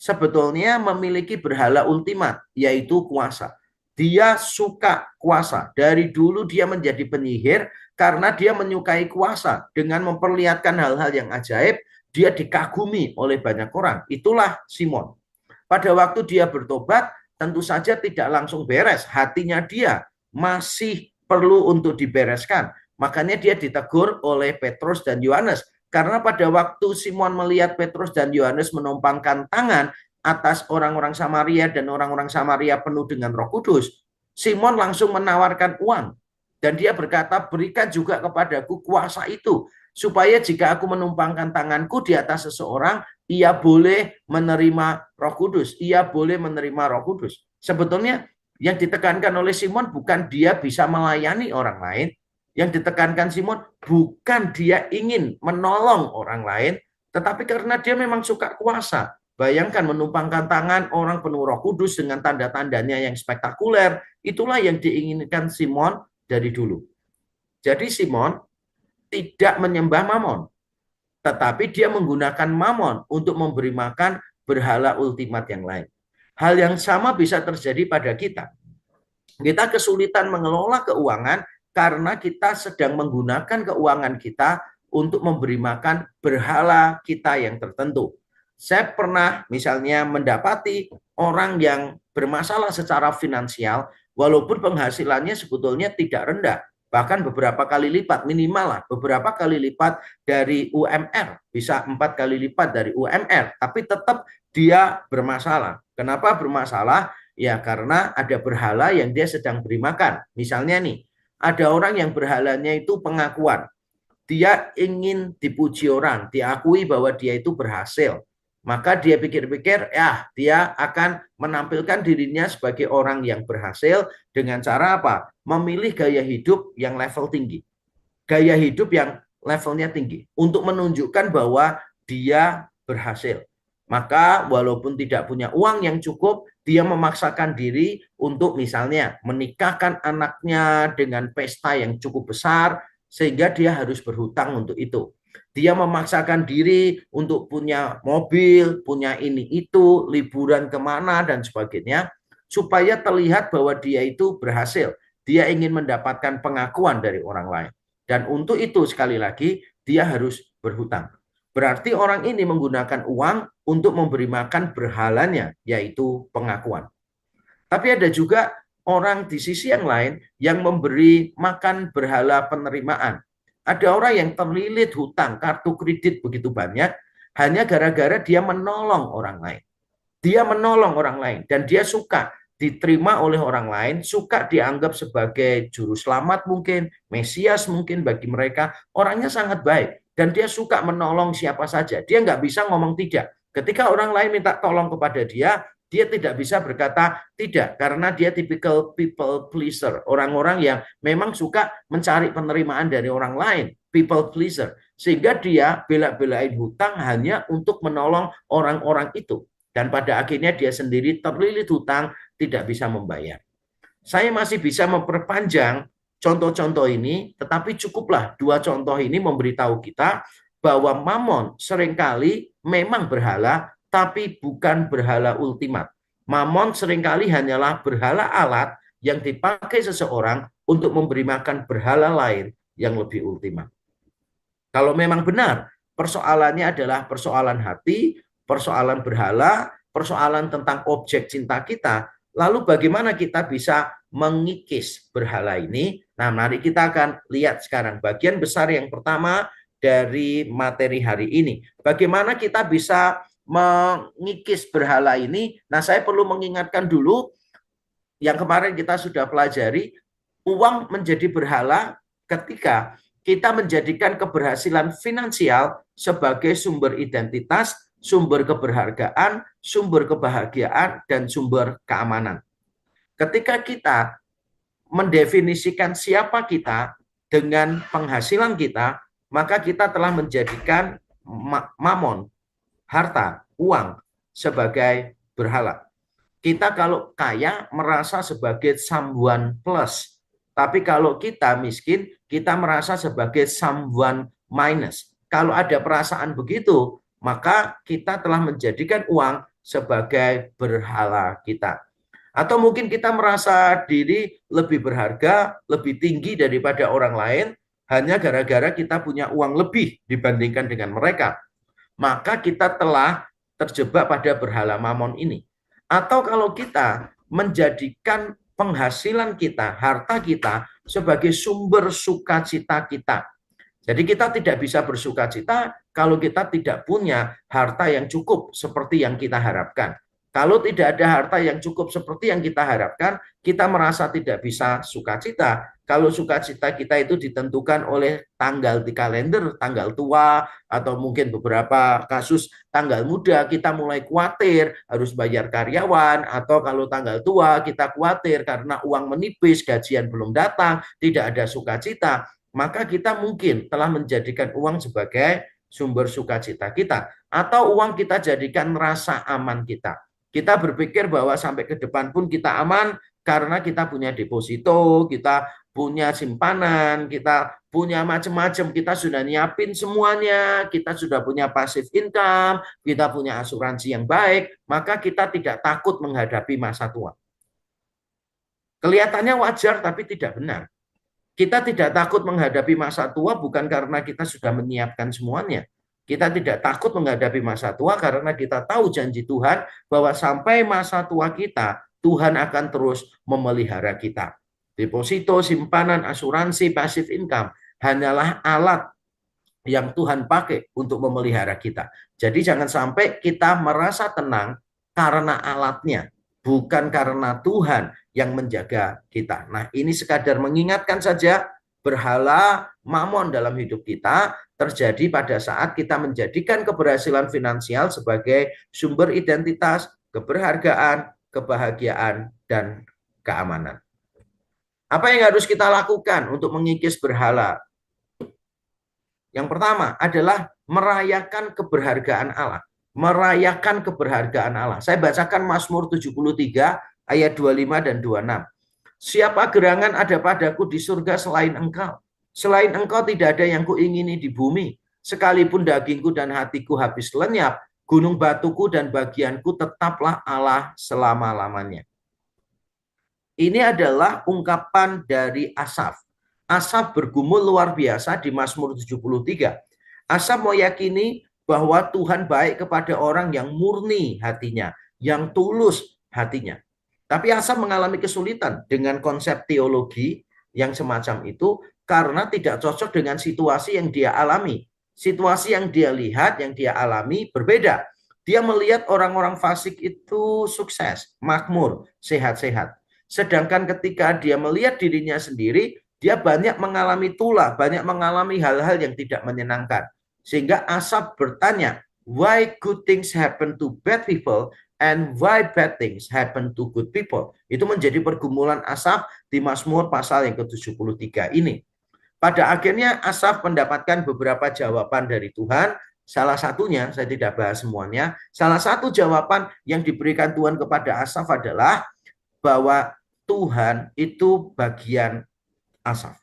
sebetulnya memiliki berhala ultimat, yaitu kuasa. Dia suka kuasa. Dari dulu dia menjadi penyihir karena dia menyukai kuasa. Dengan memperlihatkan hal-hal yang ajaib, dia dikagumi oleh banyak orang. Itulah Simon. Pada waktu dia bertobat, tentu saja tidak langsung beres. Hatinya dia masih perlu untuk dibereskan. Makanya dia ditegur oleh Petrus dan Yohanes. Karena pada waktu Simon melihat Petrus dan Yohanes menumpangkan tangan atas orang-orang Samaria dan orang-orang Samaria penuh dengan Roh Kudus, Simon langsung menawarkan uang. Dan dia berkata, berikan juga kepadaku kuasa itu, supaya jika aku menumpangkan tanganku di atas seseorang, ia boleh menerima Roh Kudus, ia boleh menerima Roh Kudus. Sebetulnya yang ditekankan oleh Simon bukan dia bisa melayani orang lain, yang ditekankan Simon bukan dia ingin menolong orang lain, tetapi karena dia memang suka kuasa. Bayangkan menumpangkan tangan orang penuh Roh Kudus dengan tanda-tandanya yang spektakuler, itulah yang diinginkan Simon dari dulu. Jadi Simon tidak menyembah Mamon, tetapi dia menggunakan Mamon untuk memberi makan berhala ultimat yang lain. Hal yang sama bisa terjadi pada kita. Kita kesulitan mengelola keuangan karena kita sedang menggunakan keuangan kita untuk memberi makan berhala kita yang tertentu. Saya pernah misalnya mendapati orang yang bermasalah secara finansial, walaupun penghasilannya sebetulnya tidak rendah, bahkan beberapa kali lipat, minimal lah beberapa kali lipat dari UMR, bisa 4 kali lipat dari UMR, tapi tetap dia bermasalah. Kenapa bermasalah? Ya karena ada berhala yang dia sedang beri makan. Misalnya nih, ada orang yang berhalanya itu pengakuan. Dia ingin dipuji orang, diakui bahwa dia itu berhasil. Maka dia pikir-pikir, ya dia akan menampilkan dirinya sebagai orang yang berhasil dengan cara apa? Memilih gaya hidup yang level tinggi. Gaya hidup yang levelnya tinggi. Untuk menunjukkan bahwa dia berhasil. Maka walaupun tidak punya uang yang cukup, dia memaksakan diri untuk misalnya menikahkan anaknya dengan pesta yang cukup besar, sehingga dia harus berhutang untuk itu. Dia memaksakan diri untuk punya mobil, punya ini itu, liburan kemana dan sebagainya, supaya terlihat bahwa dia itu berhasil. Dia ingin mendapatkan pengakuan dari orang lain. Dan untuk itu sekali lagi dia harus berhutang. Berarti orang ini menggunakan uang untuk memberi makan berhalanya, yaitu pengakuan. Tapi ada juga orang di sisi yang lain yang memberi makan berhala penerimaan. Ada orang yang terlilit hutang, kartu kredit begitu banyak, hanya gara-gara dia menolong orang lain. Dia menolong orang lain dan dia suka diterima oleh orang lain, suka dianggap sebagai juru selamat mungkin, Mesias mungkin bagi mereka. Orangnya sangat baik dan dia suka menolong siapa saja. Dia nggak bisa ngomong tidak. Ketika orang lain minta tolong kepada dia tidak bisa berkata tidak karena dia tipikal people pleaser, orang-orang yang memang suka mencari penerimaan dari orang lain, people pleaser, sehingga dia bela-belain hutang hanya untuk menolong orang-orang itu. Dan pada akhirnya dia sendiri terlilit hutang, tidak bisa membayar. Saya masih bisa memperpanjang contoh-contoh ini, tetapi cukuplah dua contoh ini memberitahu kita bahwa Mamon seringkali memang berhala, tapi bukan berhala ultimat. Mamon seringkali hanyalah berhala alat yang dipakai seseorang untuk memberi makan berhala lain yang lebih ultimat. Kalau memang benar persoalannya adalah persoalan hati, persoalan berhala, persoalan tentang objek cinta kita, lalu bagaimana kita bisa mengikis berhala ini? Nah, mari kita akan lihat sekarang bagian besar yang pertama dari materi hari ini. Bagaimana kita bisa mengikis berhala ini, nah saya perlu mengingatkan dulu yang kemarin kita sudah pelajari, uang menjadi berhala ketika kita menjadikan keberhasilan finansial sebagai sumber identitas, sumber keberhargaan, sumber kebahagiaan, dan sumber keamanan. Ketika kita mendefinisikan siapa kita dengan penghasilan kita, maka kita telah menjadikan mamon, harta, uang sebagai berhala. Kita kalau kaya merasa sebagai someone plus, tapi kalau kita miskin, kita merasa sebagai someone minus. Kalau ada perasaan begitu, maka kita telah menjadikan uang sebagai berhala kita. Atau mungkin kita merasa diri lebih berharga, lebih tinggi daripada orang lain, hanya gara-gara kita punya uang lebih dibandingkan dengan mereka. Maka kita telah terjebak pada berhala mamon ini. Atau kalau kita menjadikan penghasilan kita, harta kita sebagai sumber sukacita kita. Jadi kita tidak bisa bersukacita kalau kita tidak punya harta yang cukup seperti yang kita harapkan. Kalau tidak ada harta yang cukup seperti yang kita harapkan, kita merasa tidak bisa sukacita. Kalau sukacita kita itu ditentukan oleh tanggal di kalender, tanggal tua, atau mungkin beberapa kasus tanggal muda, kita mulai khawatir harus bayar karyawan, atau kalau tanggal tua kita khawatir karena uang menipis, gajian belum datang, tidak ada sukacita, maka kita mungkin telah menjadikan uang sebagai sumber sukacita kita, atau uang kita jadikan rasa aman kita. Kita berpikir bahwa sampai ke depan pun kita aman karena kita punya deposito, kita punya simpanan, kita punya macam-macam, kita sudah nyiapin semuanya, kita sudah punya passive income, kita punya asuransi yang baik, maka kita tidak takut menghadapi masa tua. Kelihatannya wajar tapi tidak benar. Kita tidak takut menghadapi masa tua bukan karena kita sudah menyiapkan semuanya. Kita tidak takut menghadapi masa tua karena kita tahu janji Tuhan bahwa sampai masa tua kita, Tuhan akan terus memelihara kita. Deposito, simpanan, asuransi, passive income hanyalah alat yang Tuhan pakai untuk memelihara kita. Jadi jangan sampai kita merasa tenang karena alatnya, bukan karena Tuhan yang menjaga kita. Nah, ini sekadar mengingatkan saja, berhala mamon dalam hidup kita terjadi pada saat kita menjadikan keberhasilan finansial sebagai sumber identitas, keberhargaan, kebahagiaan, dan keamanan. Apa yang harus kita lakukan untuk mengikis berhala? Yang pertama adalah merayakan keberhargaan Allah. Merayakan keberhargaan Allah. Saya bacakan Mazmur 73 ayat 25 dan 26. Siapa gerangan ada padaku di surga selain engkau? Selain engkau tidak ada yang kuingini di bumi. Sekalipun dagingku dan hatiku habis lenyap, gunung batuku dan bagianku tetaplah Allah selama-lamanya. Ini adalah ungkapan dari Asaf. Asaf bergumul luar biasa di Mazmur 73. Asaf meyakini bahwa Tuhan baik kepada orang yang murni hatinya, yang tulus hatinya. Tapi Asaf mengalami kesulitan dengan konsep teologi yang semacam itu karena tidak cocok dengan situasi yang dia alami. Situasi yang dia lihat, yang dia alami berbeda. Dia melihat orang-orang fasik itu sukses, makmur, sehat-sehat. Sedangkan ketika dia melihat dirinya sendiri, dia banyak mengalami tulah, banyak mengalami hal-hal yang tidak menyenangkan. Sehingga Asaf bertanya, why good things happen to bad people and why bad things happen to good people? Itu menjadi pergumulan Asaf di Mazmur pasal yang ke-73 ini. Pada akhirnya Asaf mendapatkan beberapa jawaban dari Tuhan. Salah satunya, saya tidak bahas semuanya, salah satu jawaban yang diberikan Tuhan kepada Asaf adalah bahwa Tuhan itu bagian Asaf.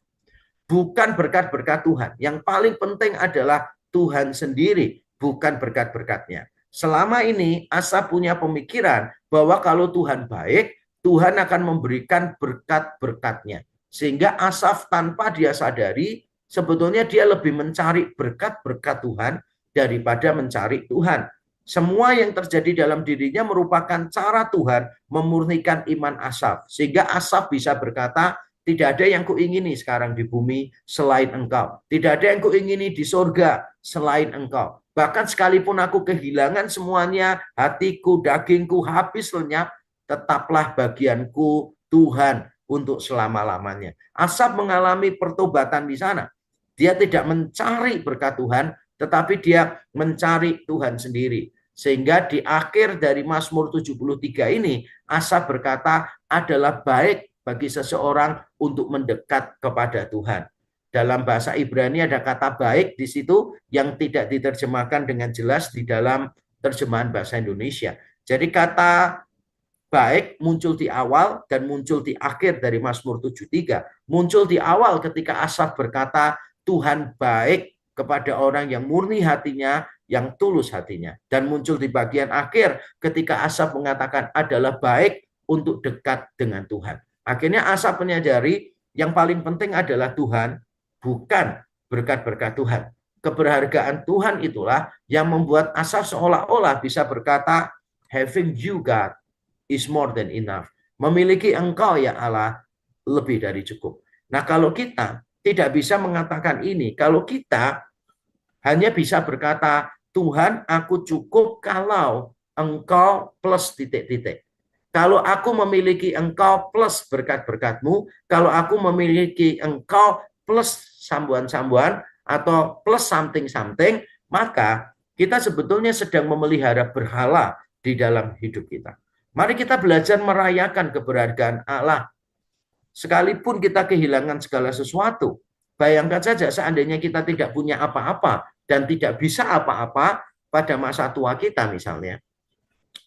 Bukan berkat-berkat Tuhan. Yang paling penting adalah Tuhan sendiri, bukan berkat-berkatnya. Selama ini Asaf punya pemikiran bahwa kalau Tuhan baik, Tuhan akan memberikan berkat-berkatnya. Sehingga Asaf tanpa dia sadari, sebetulnya dia lebih mencari berkat-berkat Tuhan daripada mencari Tuhan. Semua yang terjadi dalam dirinya merupakan cara Tuhan memurnikan iman Asaf. Sehingga Asaf bisa berkata, tidak ada yang kuingini sekarang di bumi selain engkau. Tidak ada yang kuingini di surga selain engkau. Bahkan sekalipun aku kehilangan semuanya, hatiku, dagingku habis lenyap, tetaplah bagianku Tuhan untuk selama-lamanya. Asaf mengalami pertobatan di sana. Dia tidak mencari berkat Tuhan, tetapi dia mencari Tuhan sendiri. Sehingga di akhir dari Mazmur 73 ini, Asaf berkata, adalah baik bagi seseorang untuk mendekat kepada Tuhan. Dalam bahasa Ibrani ada kata baik di situ yang tidak diterjemahkan dengan jelas di dalam terjemahan bahasa Indonesia. Jadi kata baik muncul di awal dan muncul di akhir dari Mazmur 73. Muncul di awal ketika Asaf berkata, Tuhan baik kepada orang yang murni hatinya, yang tulus hatinya. Dan muncul di bagian akhir ketika Asaf mengatakan adalah baik untuk dekat dengan Tuhan. Akhirnya Asaf menyadari yang paling penting adalah Tuhan, bukan berkat-berkat Tuhan. Keberhargaan Tuhan itulah yang membuat Asaf seolah-olah bisa berkata, having you God is more than enough. Memiliki engkau ya Allah lebih dari cukup. Nah, kalau kita tidak bisa mengatakan ini, kalau kita hanya bisa berkata, Tuhan aku cukup kalau engkau plus titik-titik. Kalau aku memiliki engkau plus berkat-berkatmu, kalau aku memiliki engkau plus sambuan-sambuan atau plus something-something, maka kita sebetulnya sedang memelihara berhala di dalam hidup kita. Mari kita belajar merayakan keberhargaan Allah. Sekalipun kita kehilangan segala sesuatu, bayangkan saja seandainya kita tidak punya apa-apa dan tidak bisa apa-apa pada masa tua kita misalnya,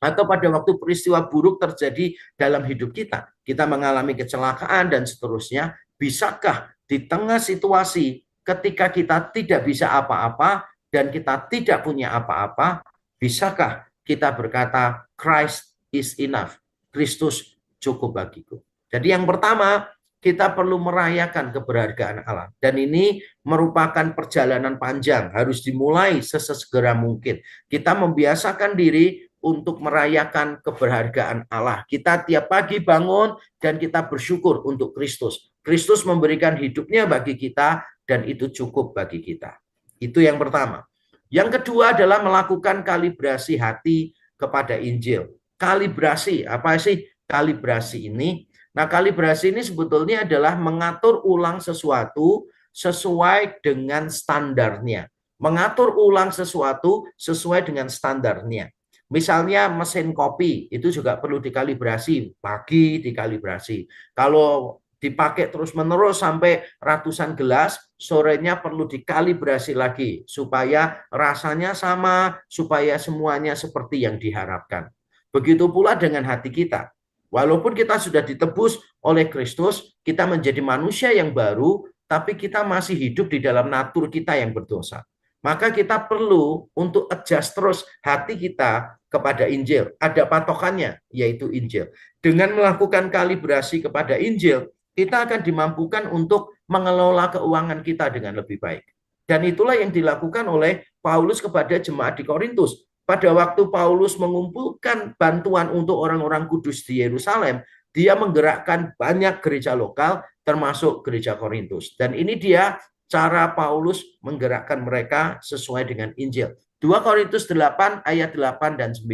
atau pada waktu peristiwa buruk terjadi dalam hidup kita, kita mengalami kecelakaan dan seterusnya, bisakah di tengah situasi ketika kita tidak bisa apa-apa dan kita tidak punya apa-apa, bisakah kita berkata Christ is enough, Kristus cukup bagiku. Jadi yang pertama, kita perlu merayakan keberhargaan Allah. Dan ini merupakan perjalanan panjang, harus dimulai sesegera mungkin. Kita membiasakan diri untuk merayakan keberhargaan Allah. Kita tiap pagi bangun dan kita bersyukur untuk Kristus. Kristus memberikan hidupnya bagi kita dan itu cukup bagi kita. Itu yang pertama. Yang kedua adalah melakukan kalibrasi hati kepada Injil. Kalibrasi, apa sih kalibrasi ini? Nah, kalibrasi ini sebetulnya adalah mengatur ulang sesuatu sesuai dengan standarnya. Mengatur ulang sesuatu sesuai dengan standarnya. Misalnya mesin kopi itu juga perlu dikalibrasi, pagi dikalibrasi. Kalau dipakai terus-menerus sampai ratusan gelas, sorenya perlu dikalibrasi lagi supaya rasanya sama, supaya semuanya seperti yang diharapkan. Begitu pula dengan hati kita. Walaupun kita sudah ditebus oleh Kristus, kita menjadi manusia yang baru, tapi kita masih hidup di dalam natur kita yang berdosa. Maka kita perlu untuk adjust terus hati kita kepada Injil. Ada patokannya, yaitu Injil. Dengan melakukan kalibrasi kepada Injil, kita akan dimampukan untuk mengelola keuangan kita dengan lebih baik. Dan itulah yang dilakukan oleh Paulus kepada jemaat di Korintus. Pada waktu Paulus mengumpulkan bantuan untuk orang-orang kudus di Yerusalem, dia menggerakkan banyak gereja lokal, termasuk gereja Korintus. Dan ini dia cara Paulus menggerakkan mereka sesuai dengan Injil. 2 Korintus 8 ayat 8 dan 9.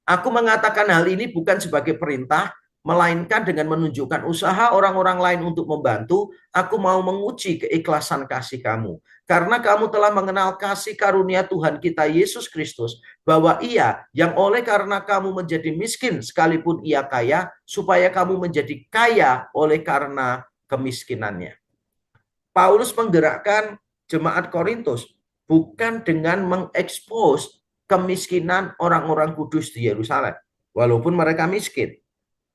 Aku mengatakan hal ini bukan sebagai perintah, melainkan dengan menunjukkan usaha orang-orang lain untuk membantu, aku mau menguji keikhlasan kasih kamu. Karena kamu telah mengenal kasih karunia Tuhan kita Yesus Kristus, bahwa ia yang oleh karena kamu menjadi miskin sekalipun ia kaya, supaya kamu menjadi kaya oleh karena kemiskinannya. Paulus menggerakkan jemaat Korintus bukan dengan mengekspos kemiskinan orang-orang kudus di Yerusalem, walaupun mereka miskin.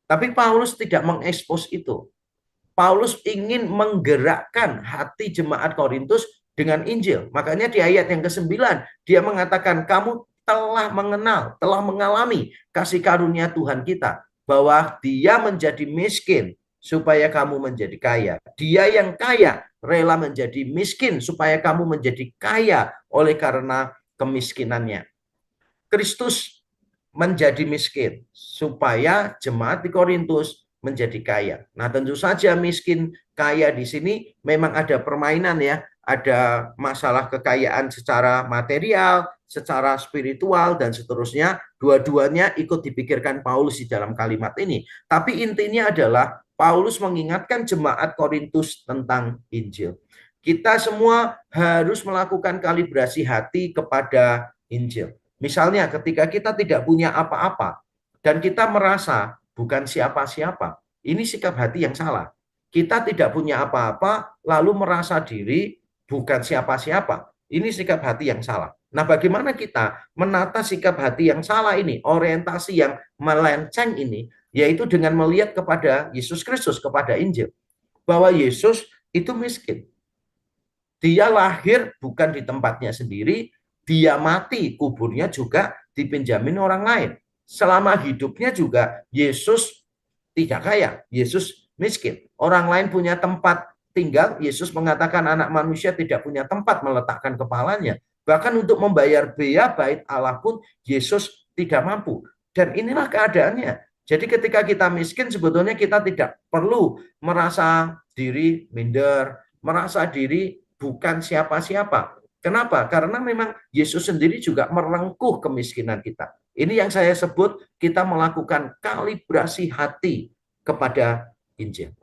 Tapi Paulus tidak mengekspos itu. Paulus ingin menggerakkan hati jemaat Korintus dengan Injil. Makanya di ayat yang ke-9 dia mengatakan, kamu telah mengenal, telah mengalami kasih karunia Tuhan kita, bahwa dia menjadi miskin supaya kamu menjadi kaya. Dia yang kaya rela menjadi miskin supaya kamu menjadi kaya oleh karena kemiskinannya. Kristus menjadi miskin supaya jemaat di Korintus menjadi kaya. Nah, tentu saja miskin kaya di sini memang ada permainan ya. ada masalah kekayaan secara material, secara spiritual, dan seterusnya. Dua-duanya ikut dipikirkan Paulus di dalam kalimat ini. Tapi intinya adalah Paulus mengingatkan jemaat Korintus tentang Injil. Kita semua harus melakukan kalibrasi hati kepada Injil. Misalnya ketika kita tidak punya apa-apa dan kita merasa bukan siapa-siapa, ini sikap hati yang salah. Kita tidak punya apa-apa lalu merasa diri bukan siapa-siapa. Ini sikap hati yang salah. Nah, bagaimana kita menata sikap hati yang salah ini, orientasi yang melenceng ini, yaitu dengan melihat kepada Yesus Kristus, kepada Injil. Bahwa Yesus itu miskin. Dia lahir bukan di tempatnya sendiri, dia mati, kuburnya juga dipinjamin orang lain. Selama hidupnya juga Yesus tidak kaya, Yesus miskin. Orang lain punya tempat tinggal, Yesus mengatakan anak manusia tidak punya tempat meletakkan kepalanya. Bahkan untuk membayar biaya bait Allah pun Yesus tidak mampu. Dan inilah keadaannya. Jadi ketika kita miskin sebetulnya kita tidak perlu merasa diri minder, merasa diri bukan siapa-siapa. Kenapa? Karena memang Yesus sendiri juga merengkuh kemiskinan kita. Ini yang saya sebut kita melakukan kalibrasi hati kepada Injil.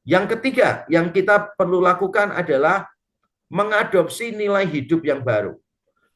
Yang ketiga yang kita perlu lakukan adalah mengadopsi nilai hidup yang baru,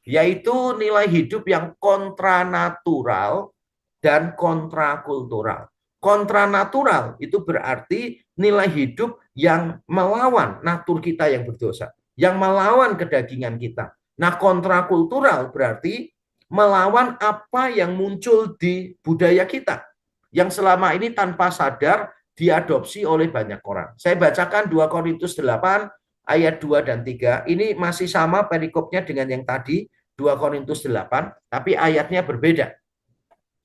yaitu nilai hidup yang kontranatural dan kontrakultural. Kontranatural itu berarti nilai hidup yang melawan natur kita yang berdosa, yang melawan kedagingan kita. Nah, kontrakultural berarti melawan apa yang muncul di budaya kita, yang selama ini tanpa sadar diadopsi oleh banyak orang. Saya bacakan 2 Korintus 8 ayat 2 dan 3. Ini masih sama perikopnya dengan yang tadi, 2 Korintus 8, tapi ayatnya berbeda.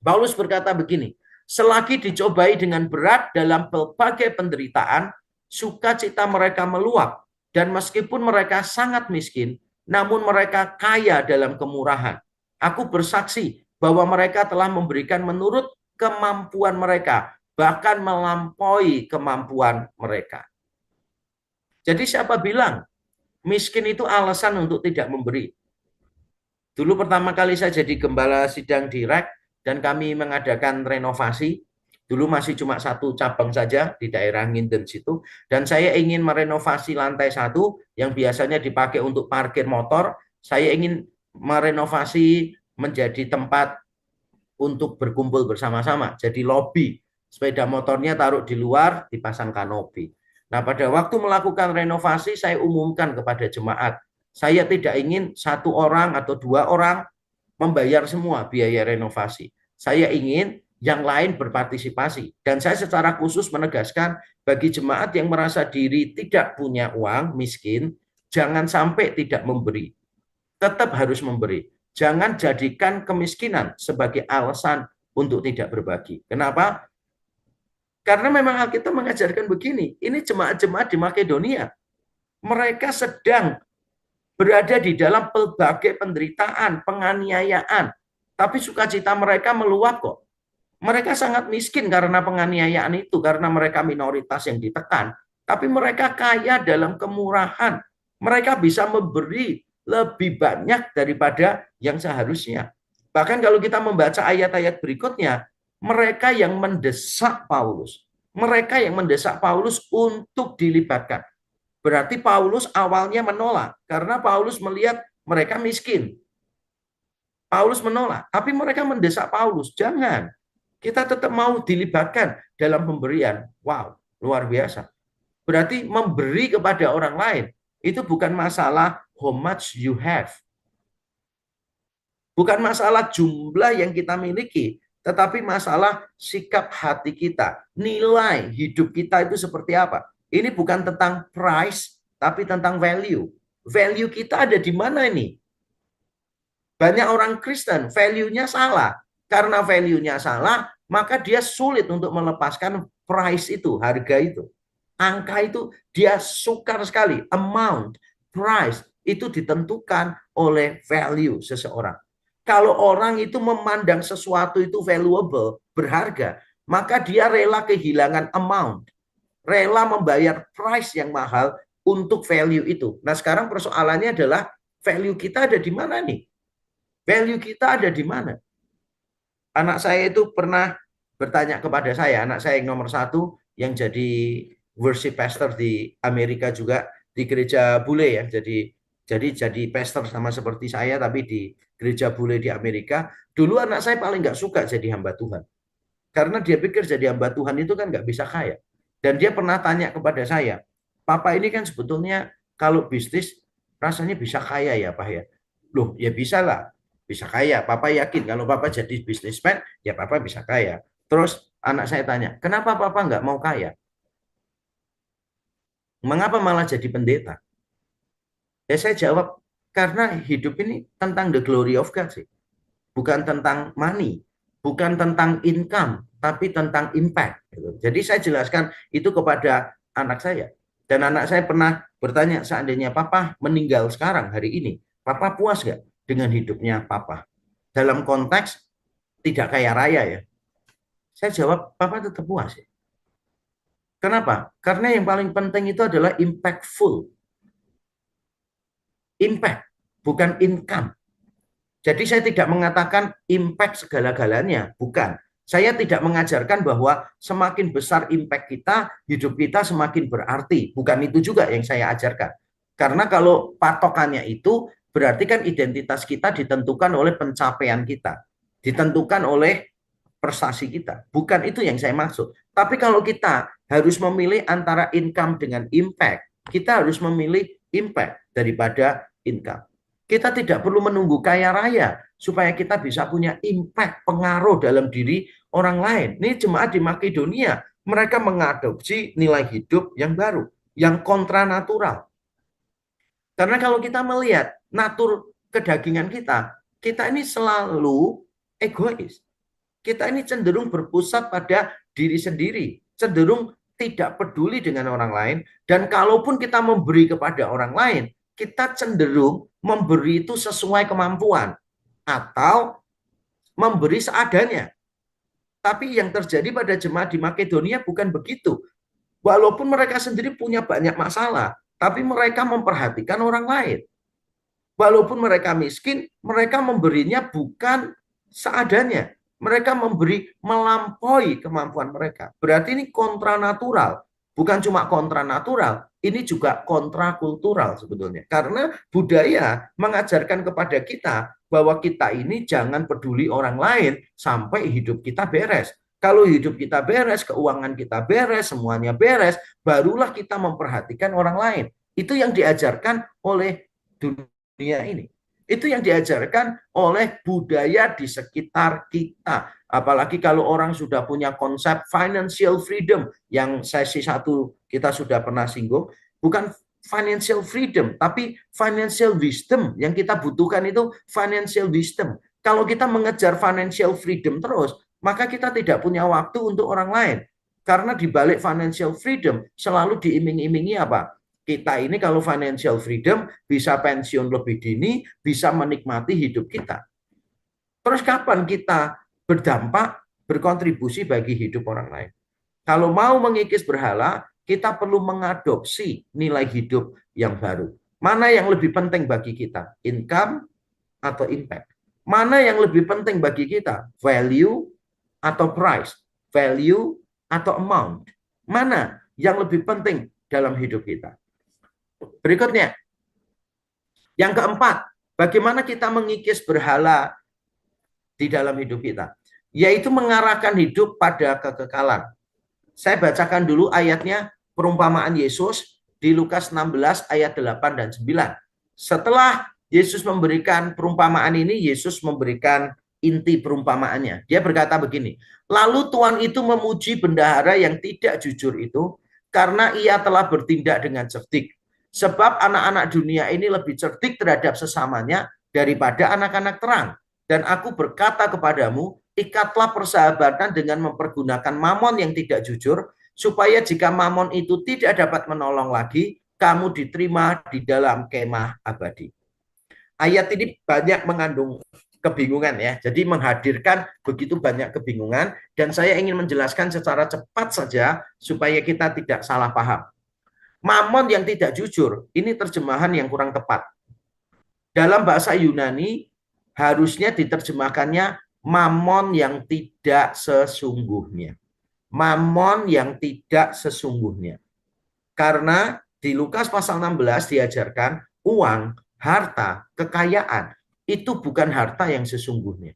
Paulus berkata begini, selagi dicobai dengan berat dalam berbagai penderitaan, sukacita mereka meluap, dan meskipun mereka sangat miskin, namun mereka kaya dalam kemurahan. Aku bersaksi bahwa mereka telah memberikan menurut kemampuan mereka, bahkan melampaui kemampuan mereka. Jadi siapa bilang miskin itu alasan untuk tidak memberi? Dulu pertama kali saya jadi gembala sidang di REK, dan kami mengadakan renovasi. Dulu masih cuma satu cabang saja di daerah Nginden situ, dan saya ingin merenovasi lantai 1 yang biasanya dipakai untuk parkir motor. Saya ingin merenovasi menjadi tempat untuk berkumpul bersama-sama, jadi lobi. Sepeda motornya taruh di luar, dipasang kanopi. Nah, pada waktu melakukan renovasi, saya umumkan kepada jemaat, saya tidak ingin satu orang atau 2 orang membayar semua biaya renovasi. Saya ingin yang lain berpartisipasi. Dan saya secara khusus menegaskan bagi jemaat yang merasa diri tidak punya uang, miskin, jangan sampai tidak memberi. Tetap harus memberi. Jangan jadikan kemiskinan sebagai alasan untuk tidak berbagi. Kenapa? Karena memang Alkitab mengajarkan begini. Ini jemaat-jemaat di Makedonia. Mereka sedang berada di dalam berbagai penderitaan, penganiayaan. Tapi sukacita mereka meluap kok. Mereka sangat miskin karena penganiayaan itu, karena mereka minoritas yang ditekan. Tapi mereka kaya dalam kemurahan. Mereka bisa memberi lebih banyak daripada yang seharusnya. Bahkan kalau kita membaca ayat-ayat berikutnya, mereka yang mendesak Paulus. Mereka yang mendesak Paulus untuk dilibatkan. Berarti Paulus awalnya menolak karena Paulus melihat mereka miskin. Paulus menolak, tapi mereka mendesak Paulus, jangan. Kita tetap mau dilibatkan dalam pemberian. Wow, luar biasa. Berarti memberi kepada orang lain itu bukan masalah how much you have. Bukan masalah jumlah yang kita miliki, tetapi masalah sikap hati kita. Nilai hidup kita itu seperti apa? Ini bukan tentang price, tapi tentang value. Value kita ada di mana ini? Banyak orang Kristen, value-nya salah. Karena value-nya salah, maka dia sulit untuk melepaskan price itu, harga itu. Angka itu dia sukar sekali. Amount, price, itu ditentukan oleh value seseorang. Kalau orang itu memandang sesuatu itu valuable, berharga, maka dia rela kehilangan amount, rela membayar price yang mahal untuk value itu. Nah, sekarang persoalannya adalah value kita ada di mana nih? Value kita ada di mana? Anak saya itu pernah bertanya kepada saya, anak saya yang nomor satu, yang jadi worship pastor di Amerika juga, di gereja bule ya, jadi pastor sama seperti saya, tapi di gereja bule di Amerika. Dulu anak saya paling nggak suka jadi hamba Tuhan, karena dia pikir jadi hamba Tuhan itu kan nggak bisa kaya. Dan dia pernah tanya kepada saya, Papa ini kan sebetulnya kalau bisnis rasanya bisa kaya ya Pak ya. Loh ya bisa lah, bisa kaya. Papa yakin kalau Papa jadi bisnismen, ya Papa bisa kaya. Terus anak saya tanya, kenapa Papa nggak mau kaya? Mengapa malah jadi pendeta? Ya saya jawab, karena hidup ini tentang the glory of God sih. Bukan tentang money, bukan tentang income, tapi tentang impact. Jadi saya jelaskan itu kepada anak saya. Dan anak saya pernah bertanya, seandainya Papa meninggal sekarang hari ini, Papa puas nggak dengan hidupnya Papa? Dalam konteks tidak kaya raya ya. Saya jawab, Papa tetap puas ya. Kenapa? Karena yang paling penting itu adalah impactful. Impact, bukan income. Jadi saya tidak mengatakan impact segala-galanya, bukan. Saya tidak mengajarkan bahwa semakin besar impact kita, hidup kita semakin berarti. Bukan itu juga yang saya ajarkan. Karena kalau patokannya itu, berarti kan identitas kita ditentukan oleh pencapaian kita. Ditentukan oleh prestasi kita. Bukan itu yang saya maksud. Tapi kalau kita harus memilih antara income dengan impact, kita harus memilih impact daripada income. Kita tidak perlu menunggu kaya raya supaya kita bisa punya impact, pengaruh dalam diri orang lain. Ini jemaat di Makedonia, mereka mengadopsi nilai hidup yang baru, yang kontra natural. Karena kalau kita melihat natur kedagingan kita ini selalu egois. Kita ini cenderung berpusat pada diri sendiri, cenderung tidak peduli dengan orang lain, dan kalaupun kita memberi kepada orang lain, kita cenderung memberi itu sesuai kemampuan atau memberi seadanya. Tapi yang terjadi pada jemaat di Makedonia bukan begitu. Walaupun mereka sendiri punya banyak masalah, tapi mereka memperhatikan orang lain. Walaupun mereka miskin, mereka memberinya bukan seadanya. Mereka memberi melampaui kemampuan mereka. Berarti ini kontranatural. Bukan cuma kontranatural, ini juga kontrakultural sebetulnya. Karena budaya mengajarkan kepada kita bahwa kita ini jangan peduli orang lain sampai hidup kita beres. Kalau hidup kita beres, keuangan kita beres, semuanya beres, barulah kita memperhatikan orang lain. Itu yang diajarkan oleh dunia ini. Itu yang diajarkan oleh budaya di sekitar kita. Apalagi kalau orang sudah punya konsep financial freedom, yang sesi satu kita sudah pernah singgung, bukan financial freedom, tapi financial wisdom. Yang kita butuhkan itu financial wisdom. Kalau kita mengejar financial freedom terus, maka kita tidak punya waktu untuk orang lain. Karena di balik financial freedom selalu diiming-imingi apa? Kita ini kalau financial freedom bisa pensiun lebih dini, bisa menikmati hidup kita. Terus kapan kita berdampak, berkontribusi bagi hidup orang lain? Kalau mau mengikis berhala, kita perlu mengadopsi nilai hidup yang baru. Mana yang lebih penting bagi kita? Income atau impact? Mana yang lebih penting bagi kita? Value atau price? Value atau amount? Mana yang lebih penting dalam hidup kita? Berikutnya, yang keempat, bagaimana kita mengikis berhala di dalam hidup kita? Yaitu mengarahkan hidup pada kekekalan. Saya bacakan dulu ayatnya, perumpamaan Yesus di Lukas 16 ayat 8 dan 9. Setelah Yesus memberikan perumpamaan ini, Yesus memberikan inti perumpamaannya. Dia berkata begini, lalu Tuan itu memuji bendahara yang tidak jujur itu, karena ia telah bertindak dengan cerdik. Sebab anak-anak dunia ini lebih cerdik terhadap sesamanya daripada anak-anak terang. Dan aku berkata kepadamu, ikatlah persahabatan dengan mempergunakan mamon yang tidak jujur, supaya jika mamon itu tidak dapat menolong lagi, kamu diterima di dalam kemah abadi. Ayat ini banyak mengandung kebingungan ya, jadi menghadirkan begitu banyak kebingungan, dan saya ingin menjelaskan secara cepat saja supaya kita tidak salah paham. Mamon yang tidak jujur, ini terjemahan yang kurang tepat. Dalam bahasa Yunani harusnya diterjemahkannya mamon yang tidak sesungguhnya. Mamon yang tidak sesungguhnya. Karena di Lukas pasal 16 diajarkan uang, harta, kekayaan itu bukan harta yang sesungguhnya.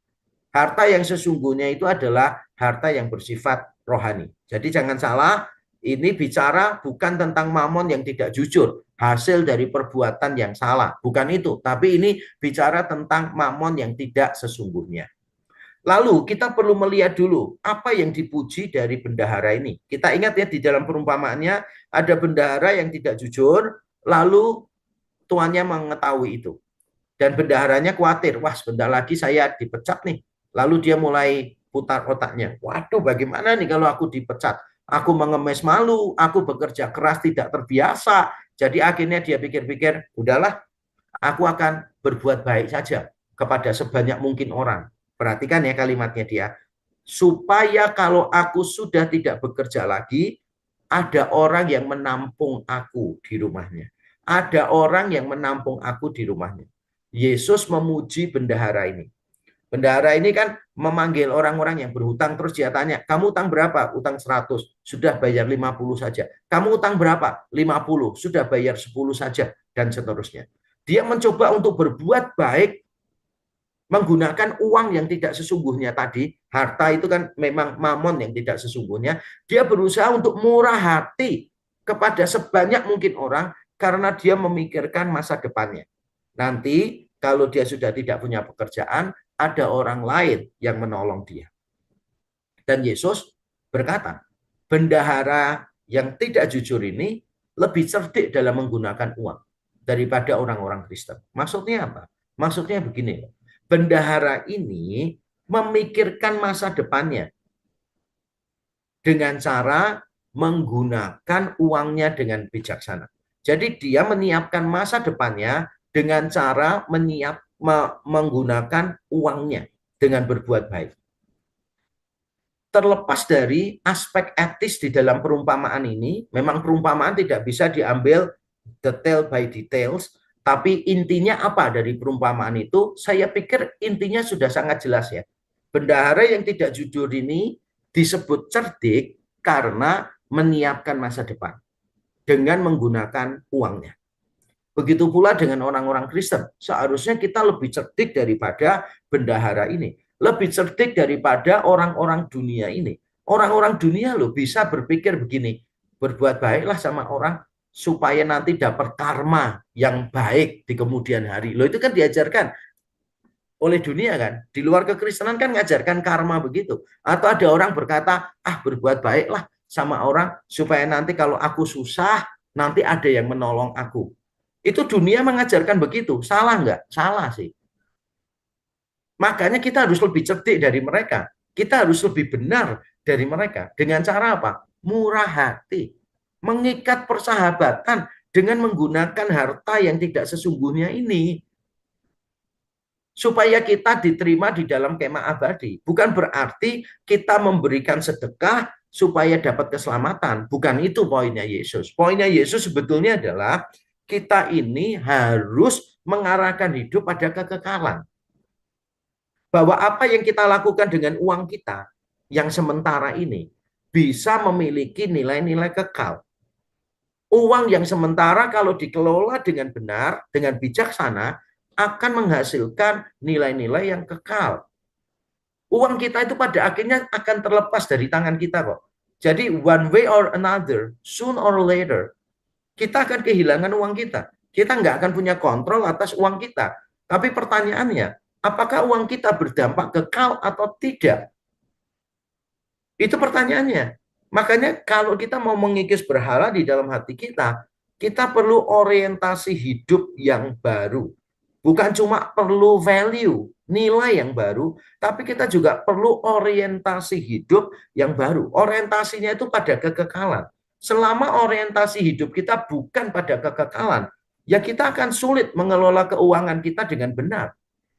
Harta yang sesungguhnya itu adalah harta yang bersifat rohani. Jadi jangan salah, ini bicara bukan tentang mamon yang tidak jujur, hasil dari perbuatan yang salah. Bukan itu, tapi ini bicara tentang mamon yang tidak sesungguhnya. Lalu kita perlu melihat dulu apa yang dipuji dari bendahara ini. Kita ingat ya di dalam perumpamaannya ada bendahara yang tidak jujur, lalu tuannya mengetahui itu. Dan bendaharanya khawatir, wah sebentar lagi saya dipecat nih. Lalu dia mulai putar otaknya. Waduh bagaimana nih kalau aku dipecat? Aku mengemis malu, aku bekerja keras tidak terbiasa. Jadi akhirnya dia pikir-pikir, udahlah aku akan berbuat baik saja kepada sebanyak mungkin orang. Perhatikan ya kalimatnya dia. Supaya kalau aku sudah tidak bekerja lagi, ada orang yang menampung aku di rumahnya. Ada orang yang menampung aku di rumahnya. Yesus memuji bendahara ini. Bendahara ini kan memanggil orang-orang yang berhutang, terus dia tanya, kamu utang berapa? Utang 100, sudah bayar 50 saja. Kamu utang berapa? 50, sudah bayar 10 saja, dan seterusnya. Dia mencoba untuk berbuat baik menggunakan uang yang tidak sesungguhnya tadi. Harta itu kan memang mamon yang tidak sesungguhnya. Dia berusaha untuk murah hati kepada sebanyak mungkin orang karena dia memikirkan masa depannya. Nanti kalau dia sudah tidak punya pekerjaan, ada orang lain yang menolong dia. Dan Yesus berkata, bendahara yang tidak jujur ini lebih cerdik dalam menggunakan uang daripada orang-orang Kristen. Maksudnya apa? Maksudnya begini, bendahara ini memikirkan masa depannya dengan cara menggunakan uangnya dengan bijaksana. Jadi dia menyiapkan masa depannya dengan cara menggunakan uangnya dengan berbuat baik. Terlepas dari aspek etis di dalam perumpamaan ini, memang perumpamaan tidak bisa diambil detail by details, tapi intinya apa dari perumpamaan itu? Saya pikir intinya sudah sangat jelas ya. Bendahara yang tidak jujur ini disebut cerdik karena menyiapkan masa depan dengan menggunakan uangnya. Begitu pula dengan orang-orang Kristen. Seharusnya kita lebih cerdik daripada bendahara ini. Lebih cerdik daripada orang-orang dunia ini. Orang-orang dunia loh bisa berpikir begini. Berbuat baiklah sama orang supaya nanti dapat karma yang baik di kemudian hari. Loh itu kan diajarkan oleh dunia kan. Di luar kekristenan kan ngajarkan karma begitu. Atau ada orang berkata, berbuat baiklah sama orang supaya nanti kalau aku susah, nanti ada yang menolong aku. Itu dunia mengajarkan begitu. Salah nggak? Salah sih. Makanya kita harus lebih cerdik dari mereka. Kita harus lebih benar dari mereka. Dengan cara apa? Murah hati. Mengikat persahabatan dengan menggunakan harta yang tidak sesungguhnya ini. Supaya kita diterima di dalam kemah abadi. Bukan berarti kita memberikan sedekah supaya dapat keselamatan. Bukan itu poinnya Yesus. Poinnya Yesus sebetulnya adalah kita ini harus mengarahkan hidup pada kekekalan. Bahwa apa yang kita lakukan dengan uang kita yang sementara ini bisa memiliki nilai-nilai kekal. Uang yang sementara kalau dikelola dengan benar, dengan bijaksana, akan menghasilkan nilai-nilai yang kekal. Uang kita itu pada akhirnya akan terlepas dari tangan kita kok. Jadi one way or another, soon or later, kita akan kehilangan uang kita. Kita nggak akan punya kontrol atas uang kita. Tapi pertanyaannya, apakah uang kita berdampak kekal atau tidak? Itu pertanyaannya. Makanya kalau kita mau mengikis berhala di dalam hati kita, kita perlu orientasi hidup yang baru. Bukan cuma perlu value, nilai yang baru, tapi kita juga perlu orientasi hidup yang baru. Orientasinya itu pada kekekalan. Selama orientasi hidup kita bukan pada kekekalan, ya kita akan sulit mengelola keuangan kita dengan benar.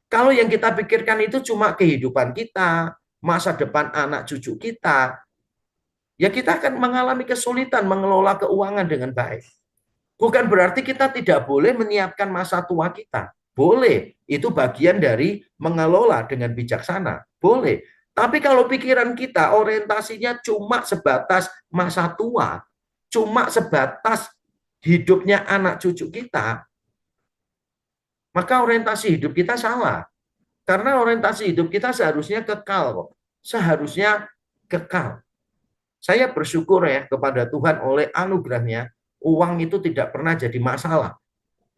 Kalau yang kita pikirkan itu cuma kehidupan kita, masa depan anak cucu kita, ya kita akan mengalami kesulitan mengelola keuangan dengan baik. Bukan berarti kita tidak boleh menyiapkan masa tua kita. Boleh, itu bagian dari mengelola dengan bijaksana. Boleh. Tapi kalau pikiran kita orientasinya cuma sebatas masa tua, cuma sebatas hidupnya anak cucu kita, maka orientasi hidup kita salah. Karena orientasi hidup kita seharusnya kekal kok. Seharusnya kekal. Saya bersyukur ya kepada Tuhan oleh anugerahnya, uang itu tidak pernah jadi masalah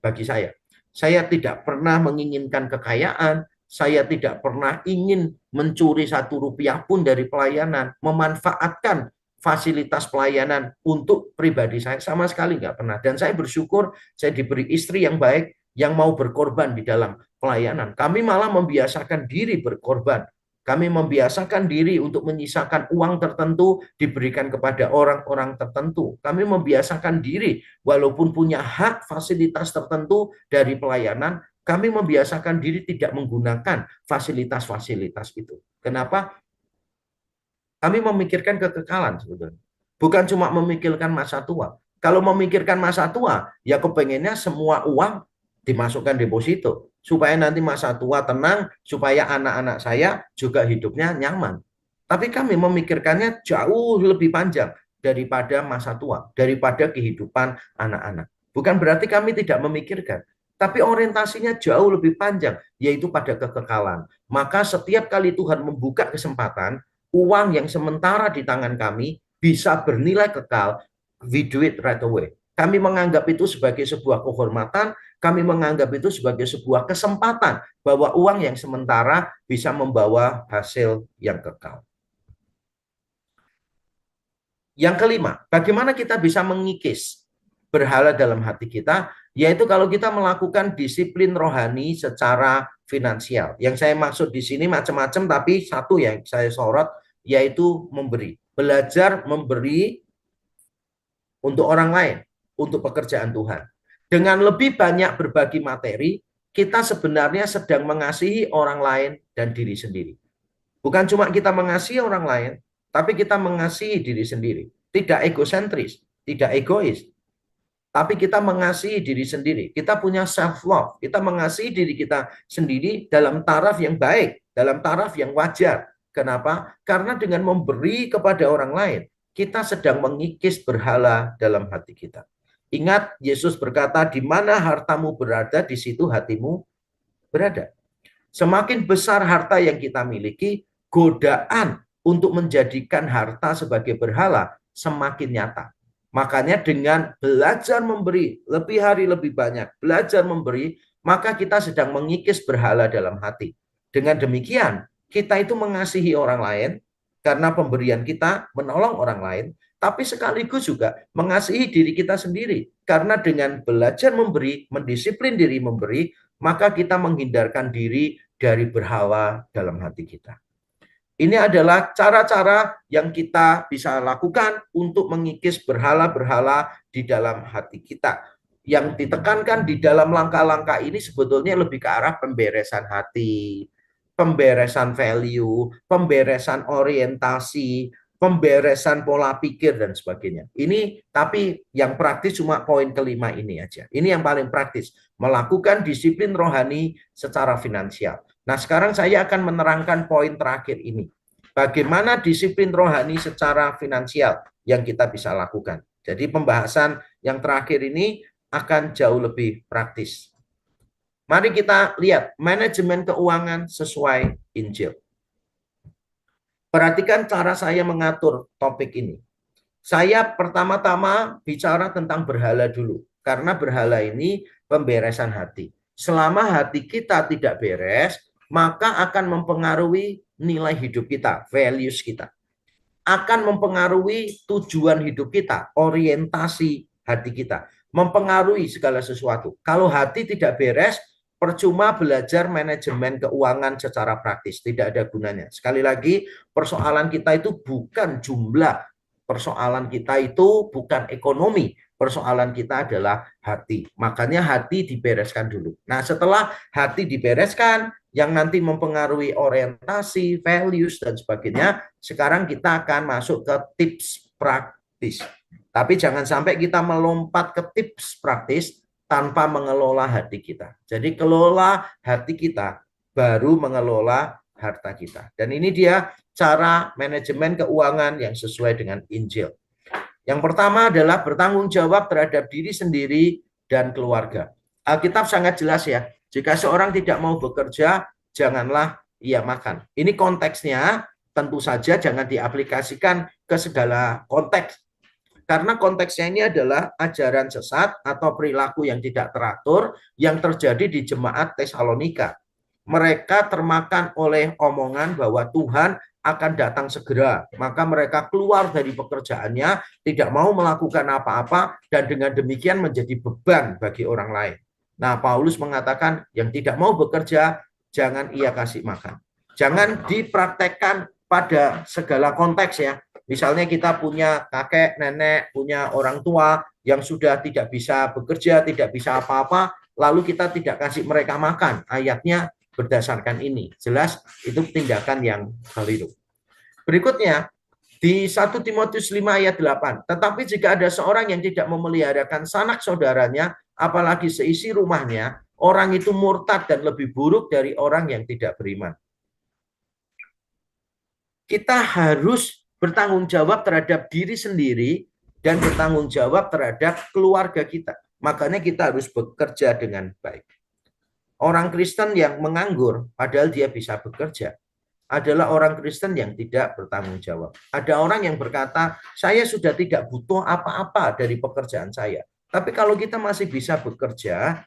bagi saya. Saya tidak pernah menginginkan kekayaan, saya tidak pernah ingin mencuri 1 rupiah pun dari pelayanan, memanfaatkan fasilitas pelayanan untuk pribadi saya sama sekali nggak pernah. Dan saya bersyukur saya diberi istri yang baik yang mau berkorban di dalam pelayanan. Kami malah membiasakan diri berkorban. Kami membiasakan diri untuk menyisakan uang tertentu diberikan kepada orang-orang tertentu. Kami membiasakan diri walaupun punya hak fasilitas tertentu dari pelayanan, kami membiasakan diri tidak menggunakan fasilitas-fasilitas itu. Kenapa? Kami memikirkan kekekalan sebetulnya. Bukan cuma memikirkan masa tua. Kalau memikirkan masa tua, ya kepengennya semua uang dimasukkan deposito. Supaya nanti masa tua tenang, supaya anak-anak saya juga hidupnya nyaman. Tapi kami memikirkannya jauh lebih panjang daripada masa tua, daripada kehidupan anak-anak. Bukan berarti kami tidak memikirkan, tapi orientasinya jauh lebih panjang, yaitu pada kekekalan. Maka setiap kali Tuhan membuka kesempatan, uang yang sementara di tangan kami bisa bernilai kekal, we do it right away. Kami menganggap itu sebagai sebuah kehormatan, kami menganggap itu sebagai sebuah kesempatan bahwa uang yang sementara bisa membawa hasil yang kekal. Yang kelima, bagaimana kita bisa mengikis berhala dalam hati kita, yaitu kalau kita melakukan disiplin rohani secara finansial. Yang saya maksud di sini macam-macam, tapi satu yang saya sorot, yaitu memberi. Belajar memberi untuk orang lain, untuk pekerjaan Tuhan. Dengan lebih banyak berbagi materi, kita sebenarnya sedang mengasihi orang lain dan diri sendiri. Bukan cuma kita mengasihi orang lain, tapi kita mengasihi diri sendiri. Tidak egosentris, tidak egois, tapi kita mengasihi diri sendiri. Kita punya self-love. Kita mengasihi diri kita sendiri dalam taraf yang baik, dalam taraf yang wajar. Kenapa? Karena dengan memberi kepada orang lain, kita sedang mengikis berhala dalam hati kita. Ingat, Yesus berkata, di mana hartamu berada, di situ hatimu berada. Semakin besar harta yang kita miliki, godaan untuk menjadikan harta sebagai berhala semakin nyata. Makanya dengan belajar memberi, lebih hari lebih banyak, belajar memberi, maka kita sedang mengikis berhala dalam hati. Dengan demikian, kita itu mengasihi orang lain, karena pemberian kita menolong orang lain, tapi sekaligus juga mengasihi diri kita sendiri. Karena dengan belajar memberi, mendisiplin diri memberi, maka kita menghindarkan diri dari berhala dalam hati kita. Ini adalah cara-cara yang kita bisa lakukan untuk mengikis berhala-berhala di dalam hati kita. Yang ditekankan di dalam langkah-langkah ini sebetulnya lebih ke arah pemberesan hati, pemberesan value, pemberesan orientasi, pemberesan pola pikir dan sebagainya. Ini tapi yang praktis cuma poin kelima ini aja. Ini yang paling praktis, melakukan disiplin rohani secara finansial. Nah, sekarang saya akan menerangkan poin terakhir ini. Bagaimana disiplin rohani secara finansial yang kita bisa lakukan. Jadi pembahasan yang terakhir ini akan jauh lebih praktis. Mari kita lihat manajemen keuangan sesuai Injil. Perhatikan cara saya mengatur topik ini. Saya pertama-tama bicara tentang berhala dulu. Karena berhala ini pemberesan hati. Selama hati kita tidak beres, maka akan mempengaruhi nilai hidup kita, values kita. Akan mempengaruhi tujuan hidup kita, orientasi hati kita. Mempengaruhi segala sesuatu. Kalau hati tidak beres, percuma belajar manajemen keuangan secara praktis. Tidak ada gunanya. Sekali lagi, persoalan kita itu bukan jumlah. Persoalan kita itu bukan ekonomi. Persoalan kita adalah hati. Makanya hati dibereskan dulu. Nah, setelah hati dibereskan, yang nanti mempengaruhi orientasi, values, dan sebagainya, sekarang kita akan masuk ke tips praktis. Tapi jangan sampai kita melompat ke tips praktis tanpa mengelola hati kita. Jadi kelola hati kita, baru mengelola harta kita. Dan ini dia cara manajemen keuangan yang sesuai dengan Injil. Yang pertama adalah bertanggung jawab terhadap diri sendiri dan keluarga. Alkitab sangat jelas ya, jika seorang tidak mau bekerja, janganlah ia makan. Ini konteksnya, tentu saja jangan diaplikasikan ke segala konteks. Karena konteksnya ini adalah ajaran sesat atau perilaku yang tidak teratur yang terjadi di jemaat Tesalonika. Mereka termakan oleh omongan bahwa Tuhan akan datang segera. Maka mereka keluar dari pekerjaannya, tidak mau melakukan apa-apa, dan dengan demikian menjadi beban bagi orang lain. Nah, Paulus mengatakan yang tidak mau bekerja, jangan ia kasih makan. Jangan dipraktekkan pada segala konteks ya. Misalnya kita punya kakek, nenek, punya orang tua yang sudah tidak bisa bekerja, tidak bisa apa-apa, lalu kita tidak kasih mereka makan. Ayatnya berdasarkan ini. Jelas itu tindakan yang keliru. Berikutnya, di 1 Timotius 5 ayat 8. Tetapi jika ada seorang yang tidak memeliharakan sanak saudaranya, apalagi seisi rumahnya, orang itu murtad dan lebih buruk dari orang yang tidak beriman. Kita harus bertanggung jawab terhadap diri sendiri dan bertanggung jawab terhadap keluarga kita. Makanya kita harus bekerja dengan baik. Orang Kristen yang menganggur, padahal dia bisa bekerja, adalah orang Kristen yang tidak bertanggung jawab. Ada orang yang berkata, saya sudah tidak butuh apa-apa dari pekerjaan saya. Tapi kalau kita masih bisa bekerja,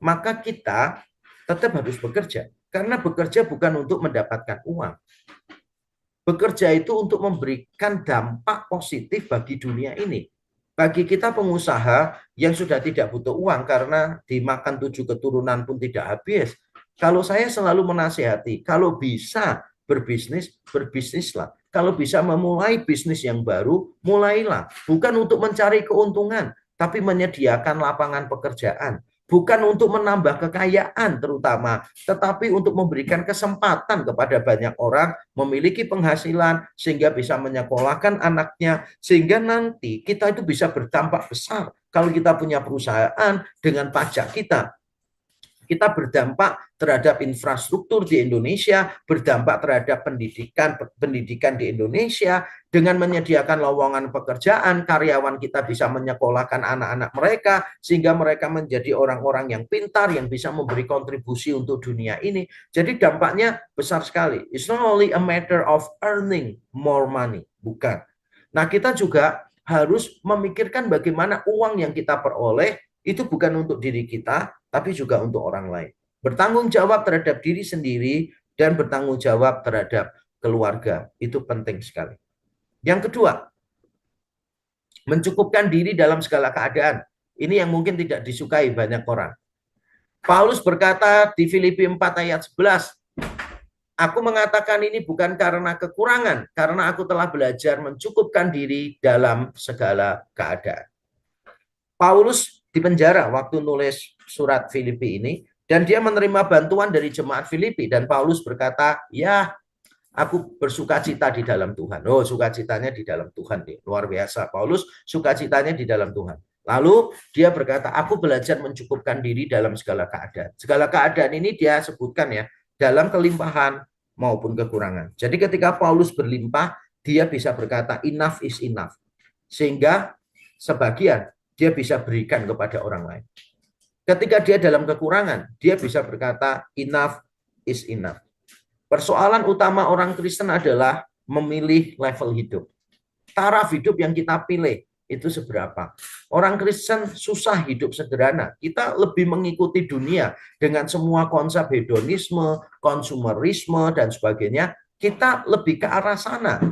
maka kita tetap harus bekerja. Karena bekerja bukan untuk mendapatkan uang. Bekerja itu untuk memberikan dampak positif bagi dunia ini. Bagi kita pengusaha yang sudah tidak butuh uang karena dimakan 7 keturunan pun tidak habis. Kalau saya selalu menasihati, kalau bisa berbisnis, berbisnislah. Kalau bisa memulai bisnis yang baru, mulailah. Bukan untuk mencari keuntungan, tapi menyediakan lapangan pekerjaan. Bukan untuk menambah kekayaan terutama, tetapi untuk memberikan kesempatan kepada banyak orang memiliki penghasilan sehingga bisa menyekolahkan anaknya, sehingga nanti kita itu bisa berdampak besar. Kalau kita punya perusahaan dengan pajak kita berdampak terhadap infrastruktur di Indonesia, berdampak terhadap pendidikan di Indonesia, dengan menyediakan lowongan pekerjaan, karyawan kita bisa menyekolahkan anak-anak mereka, sehingga mereka menjadi orang-orang yang pintar, yang bisa memberi kontribusi untuk dunia ini. Jadi dampaknya besar sekali. It's not only a matter of earning more money, bukan. Nah, kita juga harus memikirkan bagaimana uang yang kita peroleh itu bukan untuk diri kita, tapi juga untuk orang lain. Bertanggung jawab terhadap diri sendiri dan bertanggung jawab terhadap keluarga. Itu penting sekali. Yang kedua, mencukupkan diri dalam segala keadaan. Ini yang mungkin tidak disukai banyak orang. Paulus berkata di Filipi 4 ayat 11, aku mengatakan ini bukan karena kekurangan, karena aku telah belajar mencukupkan diri dalam segala keadaan. Paulus di penjara waktu nulis surat Filipi ini, dan dia menerima bantuan dari jemaat Filipi, dan Paulus berkata, ya aku bersukacita di dalam Tuhan. Oh, sukacitanya di dalam Tuhan nih, luar biasa. Paulus sukacitanya di dalam Tuhan. Lalu dia berkata, aku belajar mencukupkan diri dalam segala keadaan. Segala keadaan ini dia sebutkan ya, dalam kelimpahan maupun kekurangan. Jadi ketika Paulus berlimpah, dia bisa berkata enough is enough. Sehingga sebagian dia bisa berikan kepada orang lain. Ketika dia dalam kekurangan, dia bisa berkata enough is enough. Persoalan utama orang Kristen adalah memilih level hidup. Taraf hidup yang kita pilih itu seberapa. Orang Kristen susah hidup sederhana. Kita lebih mengikuti dunia dengan semua konsep hedonisme, konsumerisme, dan sebagainya. Kita lebih ke arah sana.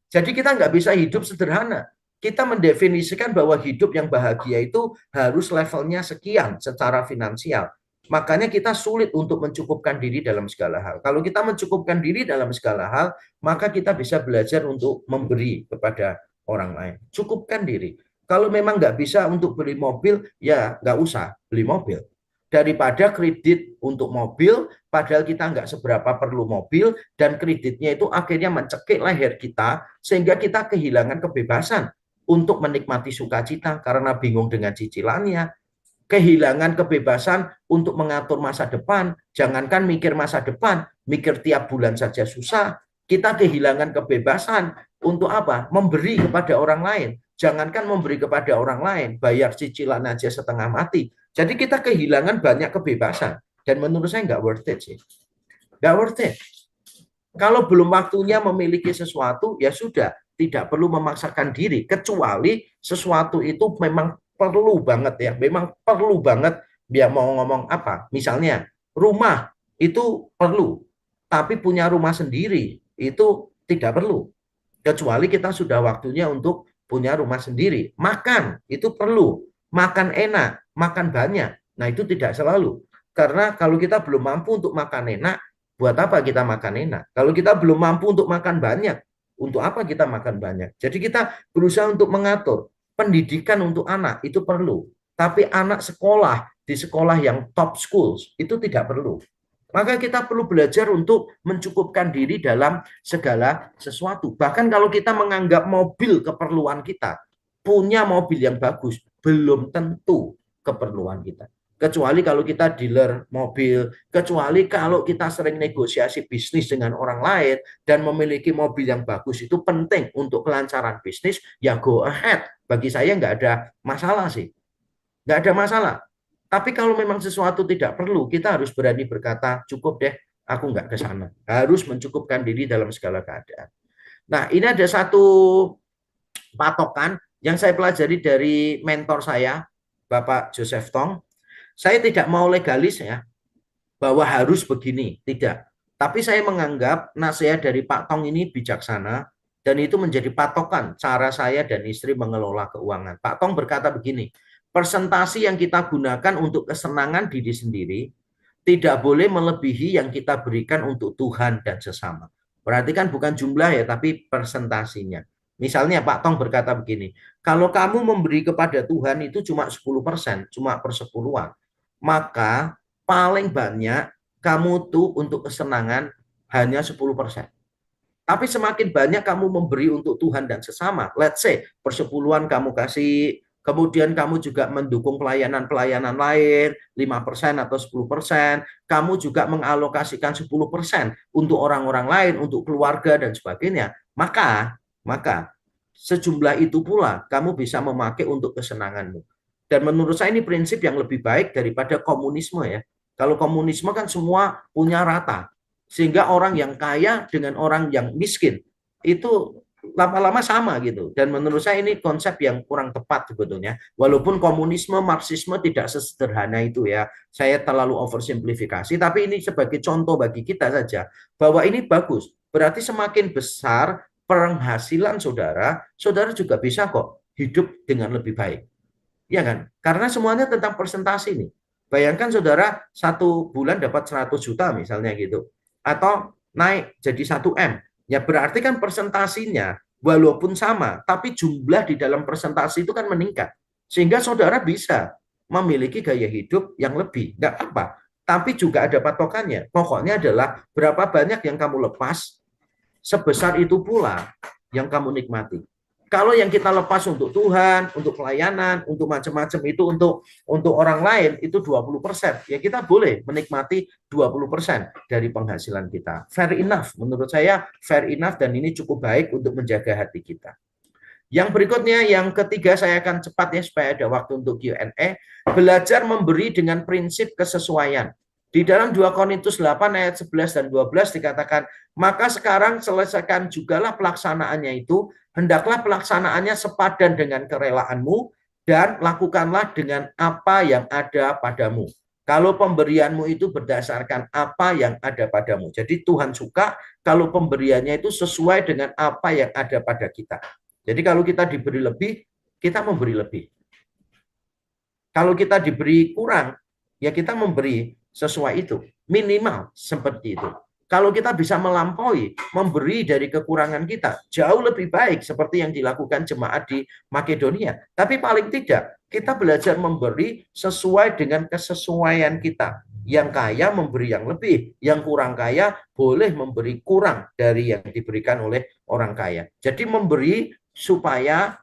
Jadi kita nggak bisa hidup sederhana. Kita mendefinisikan bahwa hidup yang bahagia itu harus levelnya sekian secara finansial. Makanya kita sulit untuk mencukupkan diri dalam segala hal. Kalau kita mencukupkan diri dalam segala hal, maka kita bisa belajar untuk memberi kepada orang lain. Cukupkan diri. Kalau memang nggak bisa untuk beli mobil, ya nggak usah beli mobil. Daripada kredit untuk mobil, padahal kita nggak seberapa perlu mobil, dan kreditnya itu akhirnya mencekik leher kita, sehingga kita kehilangan kebebasan. untuk menikmati sukacita karena bingung dengan cicilannya, kehilangan kebebasan untuk mengatur masa depan. Jangankan mikir masa depan, mikir tiap bulan saja susah. Kita kehilangan kebebasan untuk apa? Memberi kepada orang lain. Jangankan memberi kepada orang lain, bayar cicilan aja setengah mati. Jadi kita kehilangan banyak kebebasan. Dan menurut saya nggak worth it sih. Nggak worth it. Kalau belum waktunya memiliki sesuatu, ya sudah, tidak perlu memaksakan diri, kecuali sesuatu itu memang perlu banget ya, memang perlu banget. Biar mau ngomong apa, misalnya rumah itu perlu, tapi punya rumah sendiri itu tidak perlu, kecuali kita sudah waktunya untuk punya rumah sendiri. Makan itu perlu, makan enak, makan banyak, nah itu tidak selalu. Karena kalau kita belum mampu untuk makan enak, buat apa kita makan enak? Kalau kita belum mampu untuk makan banyak, untuk apa kita makan banyak? Jadi kita berusaha untuk mengatur. Pendidikan untuk anak itu perlu. Tapi anak sekolah di sekolah yang top schools itu tidak perlu. Maka kita perlu belajar untuk mencukupkan diri dalam segala sesuatu. Bahkan kalau kita menganggap mobil keperluan kita, punya mobil yang bagus, belum tentu keperluan kita. Kecuali kalau kita dealer mobil, kecuali kalau kita sering negosiasi bisnis dengan orang lain dan memiliki mobil yang bagus itu penting untuk kelancaran bisnis, ya go ahead. Bagi saya nggak ada masalah sih. Nggak ada masalah. Tapi kalau memang sesuatu tidak perlu, kita harus berani berkata, cukup deh, aku nggak ke sana. Harus mencukupkan diri dalam segala keadaan. Nah, ini ada satu patokan yang saya pelajari dari mentor saya, Bapak Joseph Tong. Saya tidak mau legalis ya, bahwa harus begini, tidak. Tapi saya menganggap nasihat dari Pak Tong ini bijaksana dan itu menjadi patokan cara saya dan istri mengelola keuangan. Pak Tong berkata begini, persentase yang kita gunakan untuk kesenangan diri sendiri tidak boleh melebihi yang kita berikan untuk Tuhan dan sesama. Berarti kan bukan jumlah ya, tapi persentasinya. Misalnya Pak Tong berkata begini, kalau kamu memberi kepada Tuhan itu cuma 10%, cuma persepuluhan, maka paling banyak kamu tuh untuk kesenangan hanya 10%. Tapi semakin banyak kamu memberi untuk Tuhan dan sesama, let's say persepuluhan kamu kasih, kemudian kamu juga mendukung pelayanan-pelayanan lain, 5% atau 10%, kamu juga mengalokasikan 10% untuk orang-orang lain, untuk keluarga dan sebagainya, maka sejumlah itu pula kamu bisa memakai untuk kesenanganmu. Dan menurut saya ini prinsip yang lebih baik daripada komunisme ya. Kalau komunisme kan semua punya rata, sehingga orang yang kaya dengan orang yang miskin itu lama-lama sama gitu. Dan menurut saya ini konsep yang kurang tepat sebetulnya. Walaupun komunisme, marxisme tidak sesederhana itu ya. Saya terlalu oversimplifikasi, tapi ini sebagai contoh bagi kita saja bahwa ini bagus. Berarti semakin besar penghasilan saudara, saudara juga bisa kok hidup dengan lebih baik. Ya kan? Karena semuanya tentang persentase nih. Bayangkan saudara satu bulan dapat 100 juta misalnya gitu. Atau naik jadi 1 M. Ya berarti kan persentasinya walaupun sama, tapi jumlah di dalam persentase itu kan meningkat. Sehingga saudara bisa memiliki gaya hidup yang lebih. Nggak apa. Tapi juga ada patokannya. Pokoknya adalah berapa banyak yang kamu lepas, sebesar itu pula yang kamu nikmati. Kalau yang kita lepas untuk Tuhan, untuk pelayanan, untuk macam-macam itu untuk orang lain itu 20%. Ya kita boleh menikmati 20% dari penghasilan kita. Fair enough, menurut saya fair enough dan ini cukup baik untuk menjaga hati kita. Yang berikutnya, yang ketiga saya akan cepat ya supaya ada waktu untuk Q&A. Belajar memberi dengan prinsip kesesuaian. Di dalam 2 Korintus 8 ayat 11 dan 12 dikatakan, maka sekarang selesaikan jugalah pelaksanaannya itu, hendaklah pelaksanaannya sepadan dengan kerelaanmu, dan lakukanlah dengan apa yang ada padamu. Kalau pemberianmu itu berdasarkan apa yang ada padamu. Jadi Tuhan suka kalau pemberiannya itu sesuai dengan apa yang ada pada kita. Jadi kalau kita diberi lebih, kita memberi lebih. Kalau kita diberi kurang, ya kita memberi sesuai itu. Minimal seperti itu. Kalau kita bisa melampaui, memberi dari kekurangan kita, jauh lebih baik seperti yang dilakukan jemaat di Makedonia. Tapi paling tidak, kita belajar memberi sesuai dengan kesesuaian kita. Yang kaya memberi yang lebih, yang kurang kaya boleh memberi kurang dari yang diberikan oleh orang kaya. Jadi memberi supaya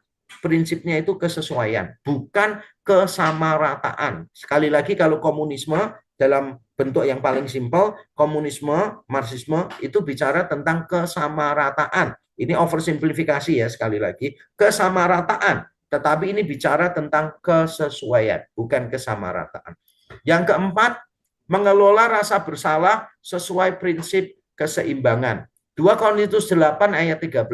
prinsipnya itu kesesuaian, bukan kesamarataan. Sekali lagi, kalau komunisme dalam bentuk yang paling simpel, komunisme, marxisme itu bicara tentang kesamarataan. Ini oversimplifikasi ya, sekali lagi, kesamarataan. Tetapi ini bicara tentang kesesuaian, bukan kesamarataan. Yang keempat, mengelola rasa bersalah sesuai prinsip keseimbangan. 2 Korintus 8 ayat 13.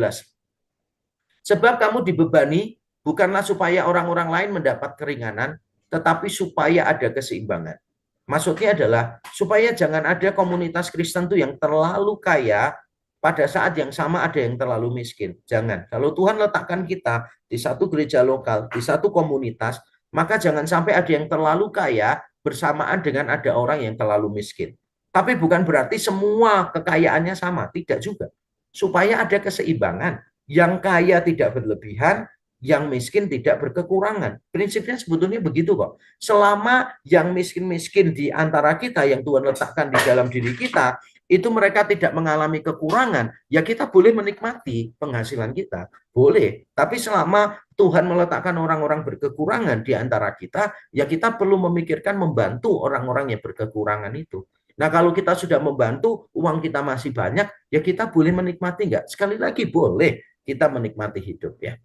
Sebab kamu dibebani bukanlah supaya orang-orang lain mendapat keringanan, tetapi supaya ada keseimbangan. Maksudnya adalah supaya jangan ada komunitas Kristen tuh yang terlalu kaya, pada saat yang sama ada yang terlalu miskin. Jangan. Kalau Tuhan letakkan kita di satu gereja lokal, di satu komunitas, maka jangan sampai ada yang terlalu kaya bersamaan dengan ada orang yang terlalu miskin. Tapi bukan berarti semua kekayaannya sama, tidak juga. Supaya ada keseimbangan, yang kaya tidak berlebihan, yang miskin tidak berkekurangan. Prinsipnya sebetulnya begitu kok. Selama yang miskin-miskin di antara kita yang Tuhan letakkan di dalam diri kita, itu mereka tidak mengalami kekurangan, ya kita boleh menikmati penghasilan kita. Boleh. Tapi selama Tuhan meletakkan orang-orang berkekurangan di antara kita, ya kita perlu memikirkan membantu orang-orang yang berkekurangan itu. Nah, kalau kita sudah membantu, uang kita masih banyak, ya kita boleh menikmati enggak? Sekali lagi, boleh kita menikmati hidup ya.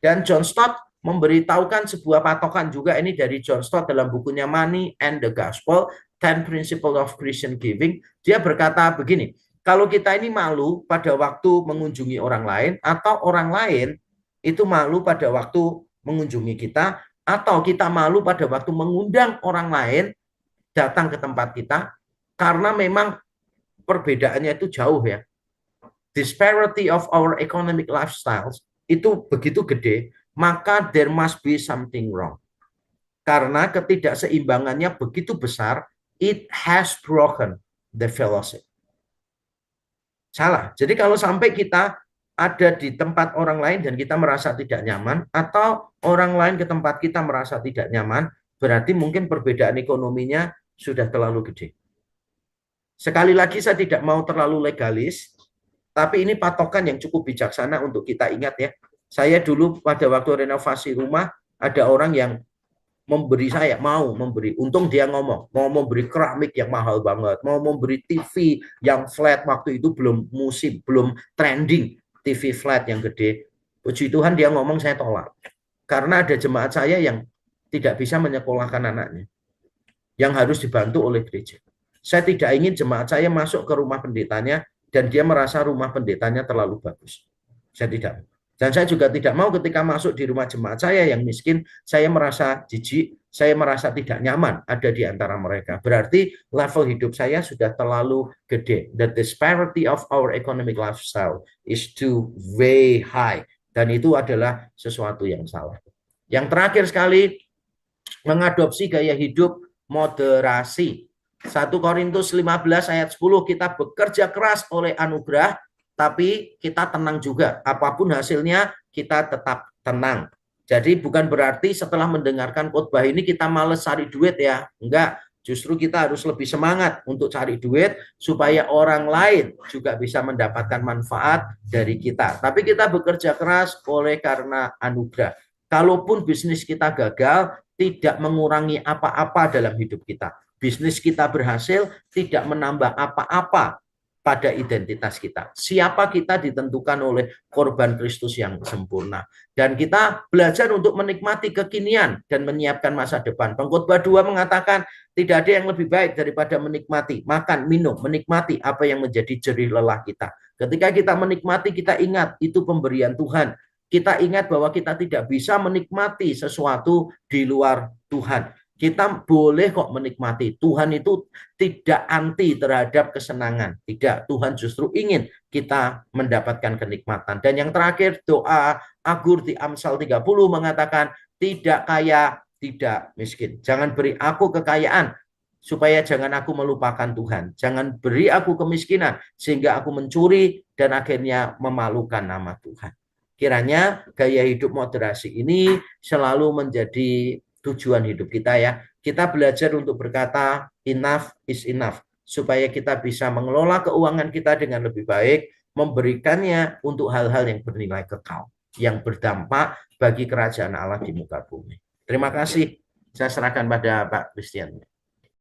Dan John Stott memberitahukan sebuah patokan juga, ini dari John Stott dalam bukunya Money and the Gospel, 10 Principles of Christian Giving. Dia berkata begini, kalau kita ini malu pada waktu mengunjungi orang lain, atau orang lain itu malu pada waktu mengunjungi kita, atau kita malu pada waktu mengundang orang lain datang ke tempat kita, karena memang perbedaannya itu jauh ya. Disparity of our economic lifestyles itu begitu gede, maka there must be something wrong. Karena ketidakseimbangannya begitu besar, it has broken the fellowship. Salah. Jadi kalau sampai kita ada di tempat orang lain dan kita merasa tidak nyaman, atau orang lain ke tempat kita merasa tidak nyaman, berarti mungkin perbedaan ekonominya sudah terlalu gede. Sekali lagi, saya tidak mau terlalu legalis, tapi ini patokan yang cukup bijaksana untuk kita ingat ya. Saya dulu pada waktu renovasi rumah, ada orang yang memberi saya, mau memberi, untung dia ngomong, mau memberi keramik yang mahal banget, mau memberi TV yang flat, waktu itu belum musim, belum trending TV flat yang gede. Puji Tuhan dia ngomong, saya tolak. Karena ada jemaat saya yang tidak bisa menyekolahkan anaknya, yang harus dibantu oleh gereja. Saya tidak ingin jemaat saya masuk ke rumah pendetanya dan dia merasa rumah pendetanya terlalu bagus. Saya tidak. Dan saya juga tidak mau ketika masuk di rumah jemaat saya yang miskin, saya merasa jijik, saya merasa tidak nyaman ada di antara mereka. Berarti level hidup saya sudah terlalu gede. The disparity of our economic lifestyle is too way high. Dan itu adalah sesuatu yang salah. Yang terakhir sekali, mengadopsi gaya hidup moderasi. 1 Korintus 15 ayat 10, kita bekerja keras oleh anugerah, tapi kita tenang juga. Apapun hasilnya, kita tetap tenang. Jadi bukan berarti setelah mendengarkan khotbah ini kita males cari duit ya. Enggak, justru kita harus lebih semangat untuk cari duit supaya orang lain juga bisa mendapatkan manfaat dari kita. Tapi kita bekerja keras oleh karena anugerah. Kalaupun bisnis kita gagal, tidak mengurangi apa-apa dalam hidup kita. Bisnis kita berhasil, tidak menambah apa-apa pada identitas kita. Siapa kita ditentukan oleh korban Kristus yang sempurna. Dan kita belajar untuk menikmati kekinian dan menyiapkan masa depan. Pengkhotbah 2 mengatakan, tidak ada yang lebih baik daripada menikmati, makan, minum, menikmati apa yang menjadi jerih lelah kita. Ketika kita menikmati, kita ingat itu pemberian Tuhan. Kita ingat bahwa kita tidak bisa menikmati sesuatu di luar Tuhan. Kita boleh kok menikmati. Tuhan itu tidak anti terhadap kesenangan. Tidak, Tuhan justru ingin kita mendapatkan kenikmatan. Dan yang terakhir, doa Agur di Amsal 30 mengatakan, tidak kaya, tidak miskin. Jangan beri aku kekayaan, supaya jangan aku melupakan Tuhan. Jangan beri aku kemiskinan, sehingga aku mencuri dan akhirnya memalukan nama Tuhan. Kiranya gaya hidup moderasi ini selalu menjadi tujuan hidup kita ya. Kita belajar untuk berkata enough is enough, supaya kita bisa mengelola keuangan kita dengan lebih baik, memberikannya untuk hal-hal yang bernilai kekal, yang berdampak bagi kerajaan Allah di muka bumi. Terima kasih. Saya serahkan pada Pak Christian.